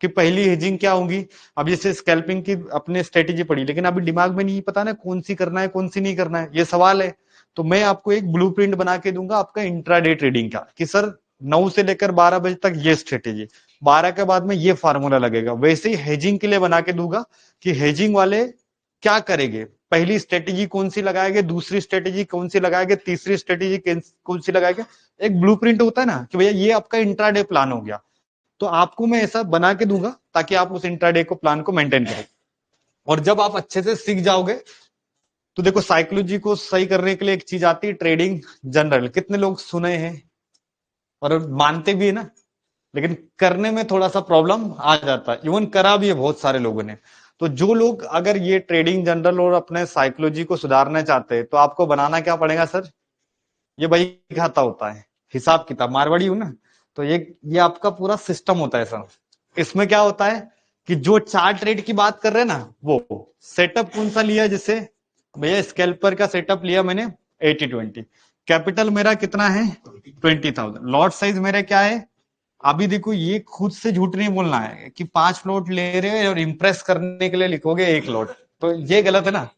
कि पहली हेजिंग क्या होगी। अब जैसे स्कैल्पिंग की अपने स्ट्रेटेजी पड़ी, लेकिन अभी दिमाग में नहीं पता ना कौन सी करना है कौन सी नहीं करना है, ये सवाल है। तो मैं आपको एक ब्लूप्रिंट बना के दूंगा आपका इंट्राडे ट्रेडिंग का, कि सर 9 से लेकर 12 बजे तक ये स्ट्रेटेजी, 12 के बाद में ये फार्मूला लगेगा। वैसे ही हेजिंग के लिए बना के दूंगा कि हेजिंग वाले क्या करेंगे, पहली स्ट्रेटेजी कौन सी लगाएंगे, दूसरी स्ट्रेटेजी कौन सी लगाएंगे, तीसरी स्ट्रेटेजी कौन सी लगाएंगे। एक ब्लूप्रिंट होता है ना कि भैया ये आपका इंट्राडे प्लान हो गया, तो आपको मैं ऐसा बना के दूंगा ताकि आप उस इंट्राडे को प्लान को मेंटेन करें। और जब आप अच्छे से सीख जाओगे, तो देखो साइकोलॉजी को सही करने के लिए एक चीज आती है, ट्रेडिंग जनरल। कितने लोग सुने हैं और मानते भी है ना, लेकिन करने में थोड़ा सा प्रॉब्लम आ जाता है, इवन करा भी है बहुत सारे लोगों ने। तो जो लोग अगर ये ट्रेडिंग जनरल और अपने साइकोलॉजी को सुधारना चाहते हैं, तो आपको बनाना क्या पड़ेगा सर, ये बही खाता होता है, हिसाब किताब, मारवाड़ी हूं ना, तो ये आपका पूरा सिस्टम होता है सर। इसमें क्या होता है कि जो चार्ट ट्रेड की बात कर रहे हैं ना, वो सेटअप कौन सा लिया, जैसे भैया स्कैल्पर का सेटअप लिया मैंने 80-20, कैपिटल मेरा कितना है 20,000, लॉट साइज मेरा क्या है। अभी देखो ये खुद से झूठ नहीं बोलना है कि 5 लॉट ले रहे हो और इंप्रेस करने के लिए लिखोगे 1 लॉट, तो ये गलत है ना।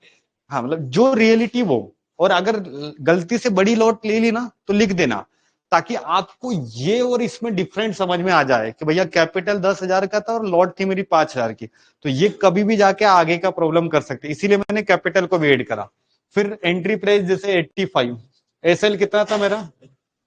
हाँ, मतलब जो रियलिटी वो, और अगर गलती से बड़ी लॉट ले ली ना तो लिख देना, ताकि आपको ये और इसमें डिफरेंट समझ में आ जाए कि भैया कैपिटल 10,000 का था और लॉट थी मेरी 5,000 की, तो ये कभी भी जाके आगे का प्रॉब्लम कर सकते, इसीलिए मैंने कैपिटल को भी ऐड करा। फिर एंट्री प्राइस जैसे 85, एसएल कितना था मेरा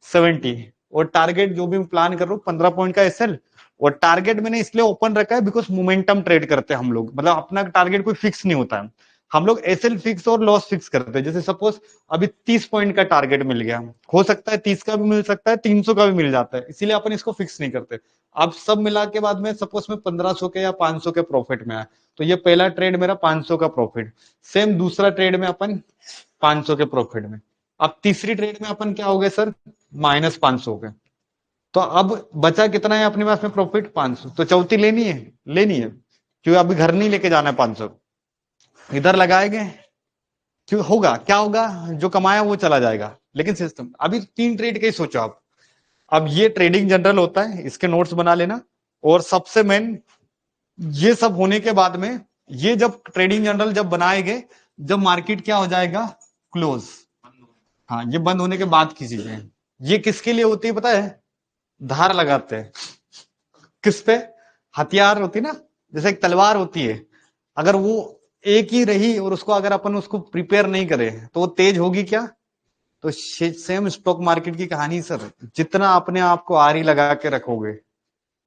70, और टारगेट जो भी मैं प्लान कर रहा हूँ 15 पॉइंट का एसएल। और टारगेट मैंने इसलिए ओपन रखा है बिकॉज मोमेंटम ट्रेड करते हैं हम लोग, मतलब अपना टारगेट कोई फिक्स नहीं होता है, हम लोग एसएल फिक्स और लॉस फिक्स करते हैं। जैसे सपोज अभी 30 पॉइंट का टारगेट मिल गया, हो सकता है 30 का भी मिल सकता है, 300 का भी मिल जाता है, इसीलिए अपन इसको फिक्स नहीं करते। अब सब मिला के बाद में सपोज में 1500 के या 500 के प्रॉफिट में आया, तो ये पहला ट्रेड मेरा 500 का प्रॉफिट, सेम दूसरा ट्रेड में अपन 500 के प्रॉफिट में। अब तीसरी ट्रेड में अपन क्या हो गए सर, -500 के। तो अब बचा कितना है अपने पास में प्रॉफिट 500, तो चौथी लेनी है, लेनी है, क्यों अभी घर नहीं लेके जाना है 500, इधर लगाएंगे, क्यों होगा क्या होगा, जो कमाया वो चला जाएगा। लेकिन सिस्टम अभी 3 ट्रेड का ही सोचो आप। अब ये ट्रेडिंग जनरल होता है, इसके नोट्स बना लेना। और सबसे मेन, ये सब होने के बाद में, ये जब ट्रेडिंग जनरल जब बनाएंगे, जब मार्केट क्या हो जाएगा क्लोज, हाँ ये बंद होने के बाद की चीजें, ये किसके लिए होती है पता है, धार लगाते हैं किस पे, हथियार होती ना, जैसे एक तलवार होती है, अगर वो एक ही रही और उसको अगर अपन उसको प्रिपेयर नहीं करें तो वो तेज होगी क्या। तो सेम स्टॉक मार्केट की कहानी सर, जितना अपने आप को आरी लगा के रखोगे,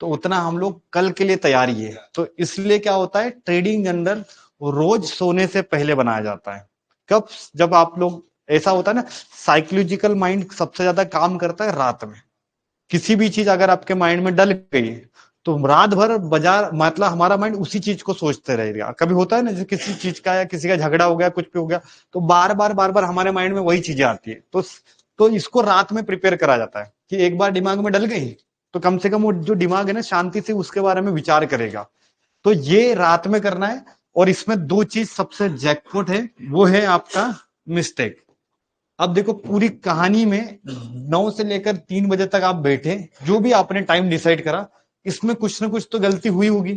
तो उतना हम लोग कल के लिए तैयारी है। तो इसलिए क्या होता है, ट्रेडिंग जनरल रोज सोने से पहले बनाया जाता है। कब, जब आप लोग, ऐसा होता है ना, साइकोलॉजिकल माइंड सबसे ज्यादा काम करता है रात में। किसी भी चीज अगर आपके माइंड में डल गई, तो रात भर बाजार, मतलब हमारा माइंड उसी चीज को सोचते रहेगा। कभी होता है ना, जैसे किसी चीज का या किसी का झगड़ा हो गया, कुछ भी हो गया, तो बार बार हमारे माइंड में वही चीजें आती है। तो इसको रात में प्रिपेयर करा जाता है कि एक बार दिमाग में डल गई, तो कम से कम वो जो दिमाग है ना, शांति से उसके बारे में विचार करेगा। तो ये रात में करना है। और इसमें 2 चीज सबसे जैकपॉट है, वो है आपका मिस्टेक। अब देखो पूरी कहानी में 9 से लेकर 3 बजे तक आप बैठे, जो भी आपने टाइम डिसाइड करा, इसमें कुछ ना कुछ तो गलती हुई होगी,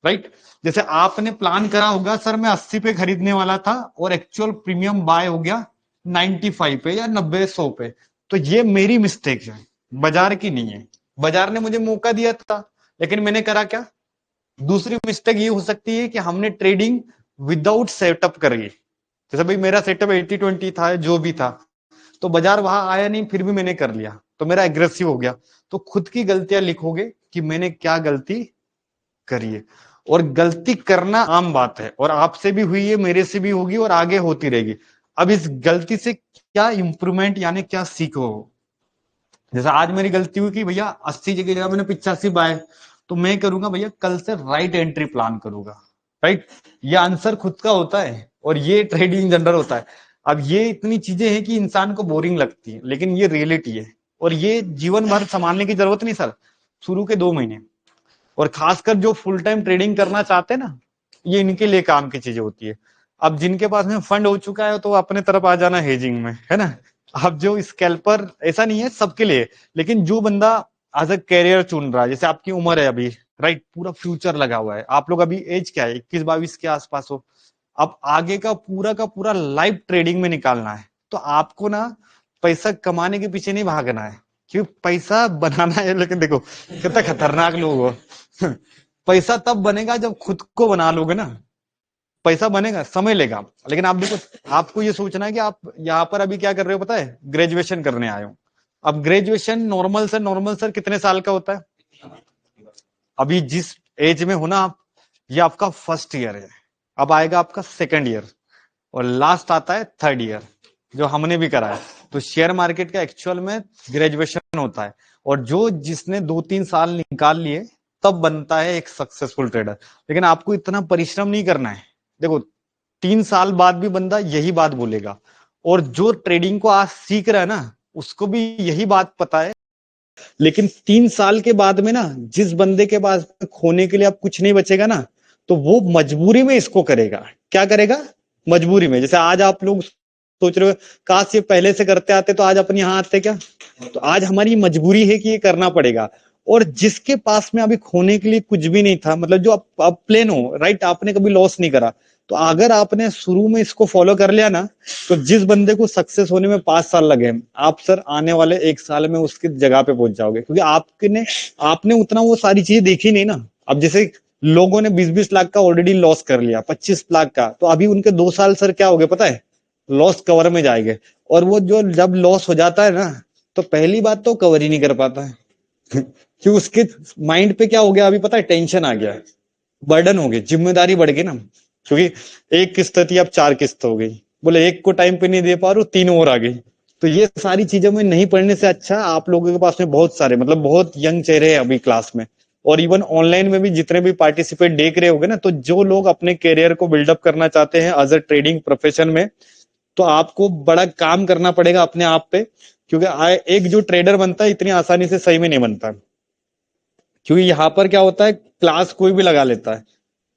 राइट। जैसे आपने प्लान करा होगा, सर मैं 80 पे खरीदने वाला था और एक्चुअल प्रीमियम बाय हो गया 95 पे या 90-100 पे, तो ये मेरी मिस्टेक है, बाजार की नहीं है। बाजार ने मुझे मौका दिया था, लेकिन मैंने करा क्या। दूसरी मिस्टेक ये हो सकती है कि हमने ट्रेडिंग विदाउट सेटअप करी। जैसे भाई मेरा सेटअप 80-20 था, जो भी था, तो बाजार वहां आया नहीं, फिर भी मैंने कर लिया, तो मेरा एग्रेसिव हो गया। तो खुद की गलतियां लिखोगे कि मैंने क्या गलती करी है। और गलती करना आम बात है, और आपसे भी हुई है, मेरे से भी होगी और आगे होती रहेगी। अब इस गलती से क्या इंप्रूवमेंट यानी क्या सीखो। जैसे आज मेरी गलती हुई कि भैया 80 की जगह मैंने 85 बाय, तो मैं करूंगा भैया कल से राइट एंट्री प्लान करूंगा। राइट, ये आंसर खुद का होता है और ये ट्रेडिंग जनरल होता है। अब ये इतनी चीजें हैं कि इंसान को बोरिंग लगती है, लेकिन ये रियलिटी है और ये जीवन भर संभालने की जरूरत नहीं सर, शुरू के 2 महीने। और खासकर जो फुल टाइम ट्रेडिंग करना चाहते हैं ना, ये इनके लिए काम की चीजें होती है। अब जिनके पास में फंड हो चुका है तो अपने तरफ आ जाना हेजिंग में, है ना। अब जो स्कैल्पर, ऐसा नहीं है सबके लिए, लेकिन जो बंदा एज अ कैरियर चुन रहा है, जैसे आपकी उम्र है अभी, राइट, पूरा फ्यूचर लगा हुआ है, आप लोग अभी एज क्या है, 21-22 के आसपास हो, अब आगे का पूरा लाइफ ट्रेडिंग में निकालना है, तो आपको ना पैसा कमाने के पीछे नहीं भागना है, क्योंकि पैसा बनाना है। लेकिन देखो कितना खतरनाक लोग हो पैसा तब बनेगा जब खुद को बना लोगे ना। पैसा बनेगा, समय लेगा, लेकिन आप देखो, आपको ये सोचना है कि आप यहाँ पर अभी क्या कर रहे हो पता है, ग्रेजुएशन करने आए हो। अब ग्रेजुएशन नॉर्मल सर कितने साल का होता है, अभी जिस एज में हो ना आप, ये आपका फर्स्ट ईयर है, अब आएगा आपका सेकंड ईयर और लास्ट आता है थर्ड ईयर, जो हमने भी करा है। तो शेयर मार्केट का एक्चुअल में ग्रेजुएशन होता है, और जो जिसने 2-3 साल निकाल लिए तब बनता है एक सक्सेसफुल ट्रेडर। लेकिन आपको इतना परिश्रम नहीं करना है। देखो 3 साल बाद भी बंदा यही बात बोलेगा, और जो ट्रेडिंग को आज सीख रहा है ना, उसको भी यही बात पता है। लेकिन 3 साल के बाद में ना, जिस बंदे के पास खोने के लिए अब कुछ नहीं बचेगा ना, तो वो मजबूरी में इसको करेगा। क्या करेगा, मजबूरी में। जैसे आज आप लोग सोच रहे हो काश ये पहले से करते आते तो आज अपने यहाँ आते क्या, तो आज हमारी मजबूरी है कि ये करना पड़ेगा। और जिसके पास में अभी खोने के लिए कुछ भी नहीं था, मतलब जो आप प्लेन हो, राइट, आपने कभी लॉस नहीं करा, तो अगर आपने शुरू में इसको फॉलो कर लिया ना, तो जिस बंदे को सक्सेस होने में 5 साल लगे, आप सर आने वाले 1 साल में उसकी जगह पे पहुंच जाओगे, क्योंकि आपने उतना वो सारी चीजें देखी नहीं ना। अब जैसे लोगों ने 20-20 लाख का ऑलरेडी लॉस कर लिया, 25 लाख का, तो अभी उनके 2 साल सर क्या हो गए पता है, लॉस कवर में जाएंगे। और वो जो जब लॉस हो जाता है ना, तो पहली बात तो कवर ही नहीं कर पाता है कि उसके माइंड पे क्या हो गया, अभी पता है, टेंशन आ गया, बर्डन हो गई, जिम्मेदारी बढ़ गई ना, क्योंकि एक किस्त थी अब 4 किस्त हो गई, बोले एक को टाइम पे नहीं दे पा रहा, 3 और आ गई। तो ये सारी चीजों में नहीं पढ़ने से अच्छा, आप लोगों के पास में बहुत सारे, मतलब बहुत यंग चेहरे हैं अभी क्लास में, और इवन ऑनलाइन में भी जितने भी पार्टिसिपेट देख रहे होंगे ना, तो जो लोग अपने करियर को बिल्डअप करना चाहते हैं एज अ ट्रेडिंग प्रोफेशन में, तो आपको बड़ा काम करना पड़ेगा अपने आप पे, क्योंकि एक जो ट्रेडर बनता है इतनी आसानी से सही में नहीं बनता। क्योंकि यहाँ पर क्या होता है, क्लास कोई भी लगा लेता है,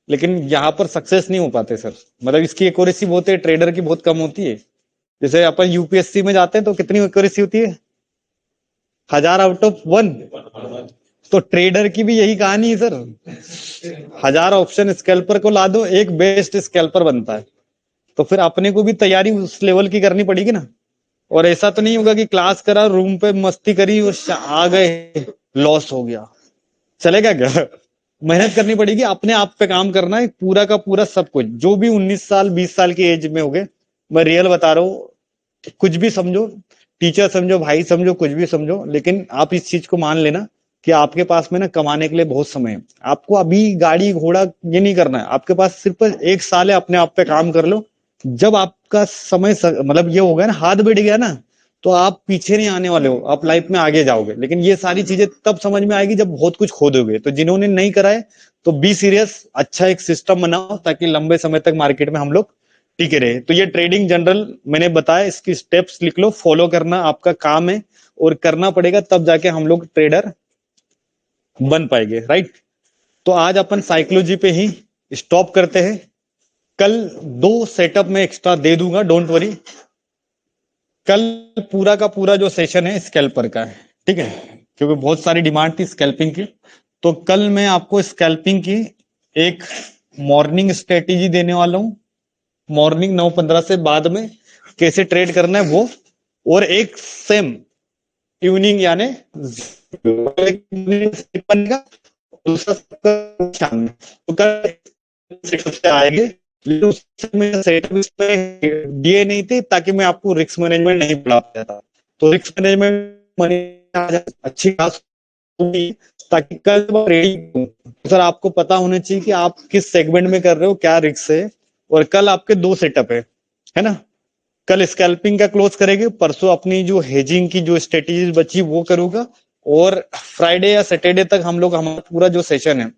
लेकिन यहाँ पर सक्सेस नहीं हो पाते सर। मतलब इसकी एक्यूरेसी बहुत है, ट्रेडर की बहुत कम होती है। जैसे अपन यूपीएससी में जाते हैं तो कितनी एक्यूरेसी होती है, 1000 आउट ऑफ 1। तो ट्रेडर की भी यही कहानी है सर, 1000 ऑप्शन स्कैल्पर को ला दो, एक बेस्ट स्कैल्पर बनता है। तो फिर अपने को भी तैयारी उस लेवल की करनी पड़ेगी ना। और ऐसा तो नहीं होगा कि क्लास करा, रूम पे मस्ती करी और आ गए, लॉस हो गया, चलेगा क्या मेहनत करनी पड़ेगी, अपने आप पे काम करना है पूरा का पूरा सब कुछ। जो भी 19 साल 20 साल की एज में हो गए, मैं रियल बता रहा हूँ, कुछ भी समझो, टीचर समझो, भाई समझो, कुछ भी समझो, लेकिन आप इस चीज को मान लेना कि आपके पास में ना कमाने के लिए बहुत समय है। आपको अभी गाड़ी घोड़ा ये नहीं करना है, आपके पास सिर्फ 1 साल है, अपने आप पे काम कर लो। जब आपका समय मतलब ये होगा ना, हाथ बैठ गया ना, तो आप पीछे नहीं आने वाले हो, आप लाइफ में आगे जाओगे। लेकिन ये सारी चीजें तब समझ में आएगी जब बहुत कुछ खो दोगे। तो जिन्होंने नहीं करा है, तो बी सीरियस, अच्छा एक सिस्टम बनाओ ताकि लंबे समय तक मार्केट में हम लोग टिके रहे। तो ये ट्रेडिंग जनरल मैंने बताया, इसकी स्टेप्स लिख लो, फॉलो करना आपका काम है, और करना पड़ेगा, तब जाके हम लोग ट्रेडर बन पाएंगे, राइट। तो आज अपन साइकोलॉजी पे ही स्टॉप करते हैं। कल 2 सेटअप में एक्स्ट्रा दे दूंगा, डोंट वरी। कल पूरा का पूरा जो सेशन है स्कैल्पर का है, ठीक है, क्योंकि बहुत सारी डिमांड थी स्कैल्पिंग की। तो कल मैं आपको स्कैल्पिंग की एक मॉर्निंग स्ट्रेटेजी देने वाला हूं, मॉर्निंग 9:15 से बाद में कैसे ट्रेड करना है वो, और एक सेम इवनिंग यानी बनेगा, दूसरा शाम में। तो कल सेटअप से आएंगे, लेकिन उसमें सेटअप इसमें दिए नहीं थे ताकि मैं आपको रिस्क मैनेजमेंट नहीं पढ़ा पाया था। तो रिस्क मैनेजमेंट अच्छी खास होगी, ताकि कल रेडी सर आपको पता होना चाहिए कि आप किस सेगमेंट में कर रहे हो, क्या रिस्क है। और कल आपके 2 सेटअप है ना। कल स्कैल्पिंग का क्लोज करेंगे, परसों अपनी जो हेजिंग की जो स्ट्रेटेजीज बची वो करूंगा। और फ्राइडे या सैटरडे तक हम लोग हमारा पूरा जो सेशन है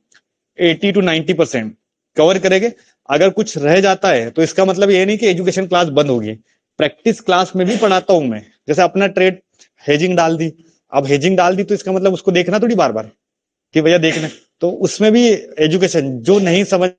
80 to 90% कवर करेंगे। अगर कुछ रह जाता है तो इसका मतलब ये नहीं कि एजुकेशन क्लास बंद होगी, प्रैक्टिस क्लास में भी पढ़ाता हूं मैं। जैसे अपना ट्रेड हेजिंग डाल दी, अब हेजिंग डाल दी तो इसका मतलब उसको देखना थोड़ी बार बार कि भैया देखना, तो उसमें भी एजुकेशन जो नहीं समझ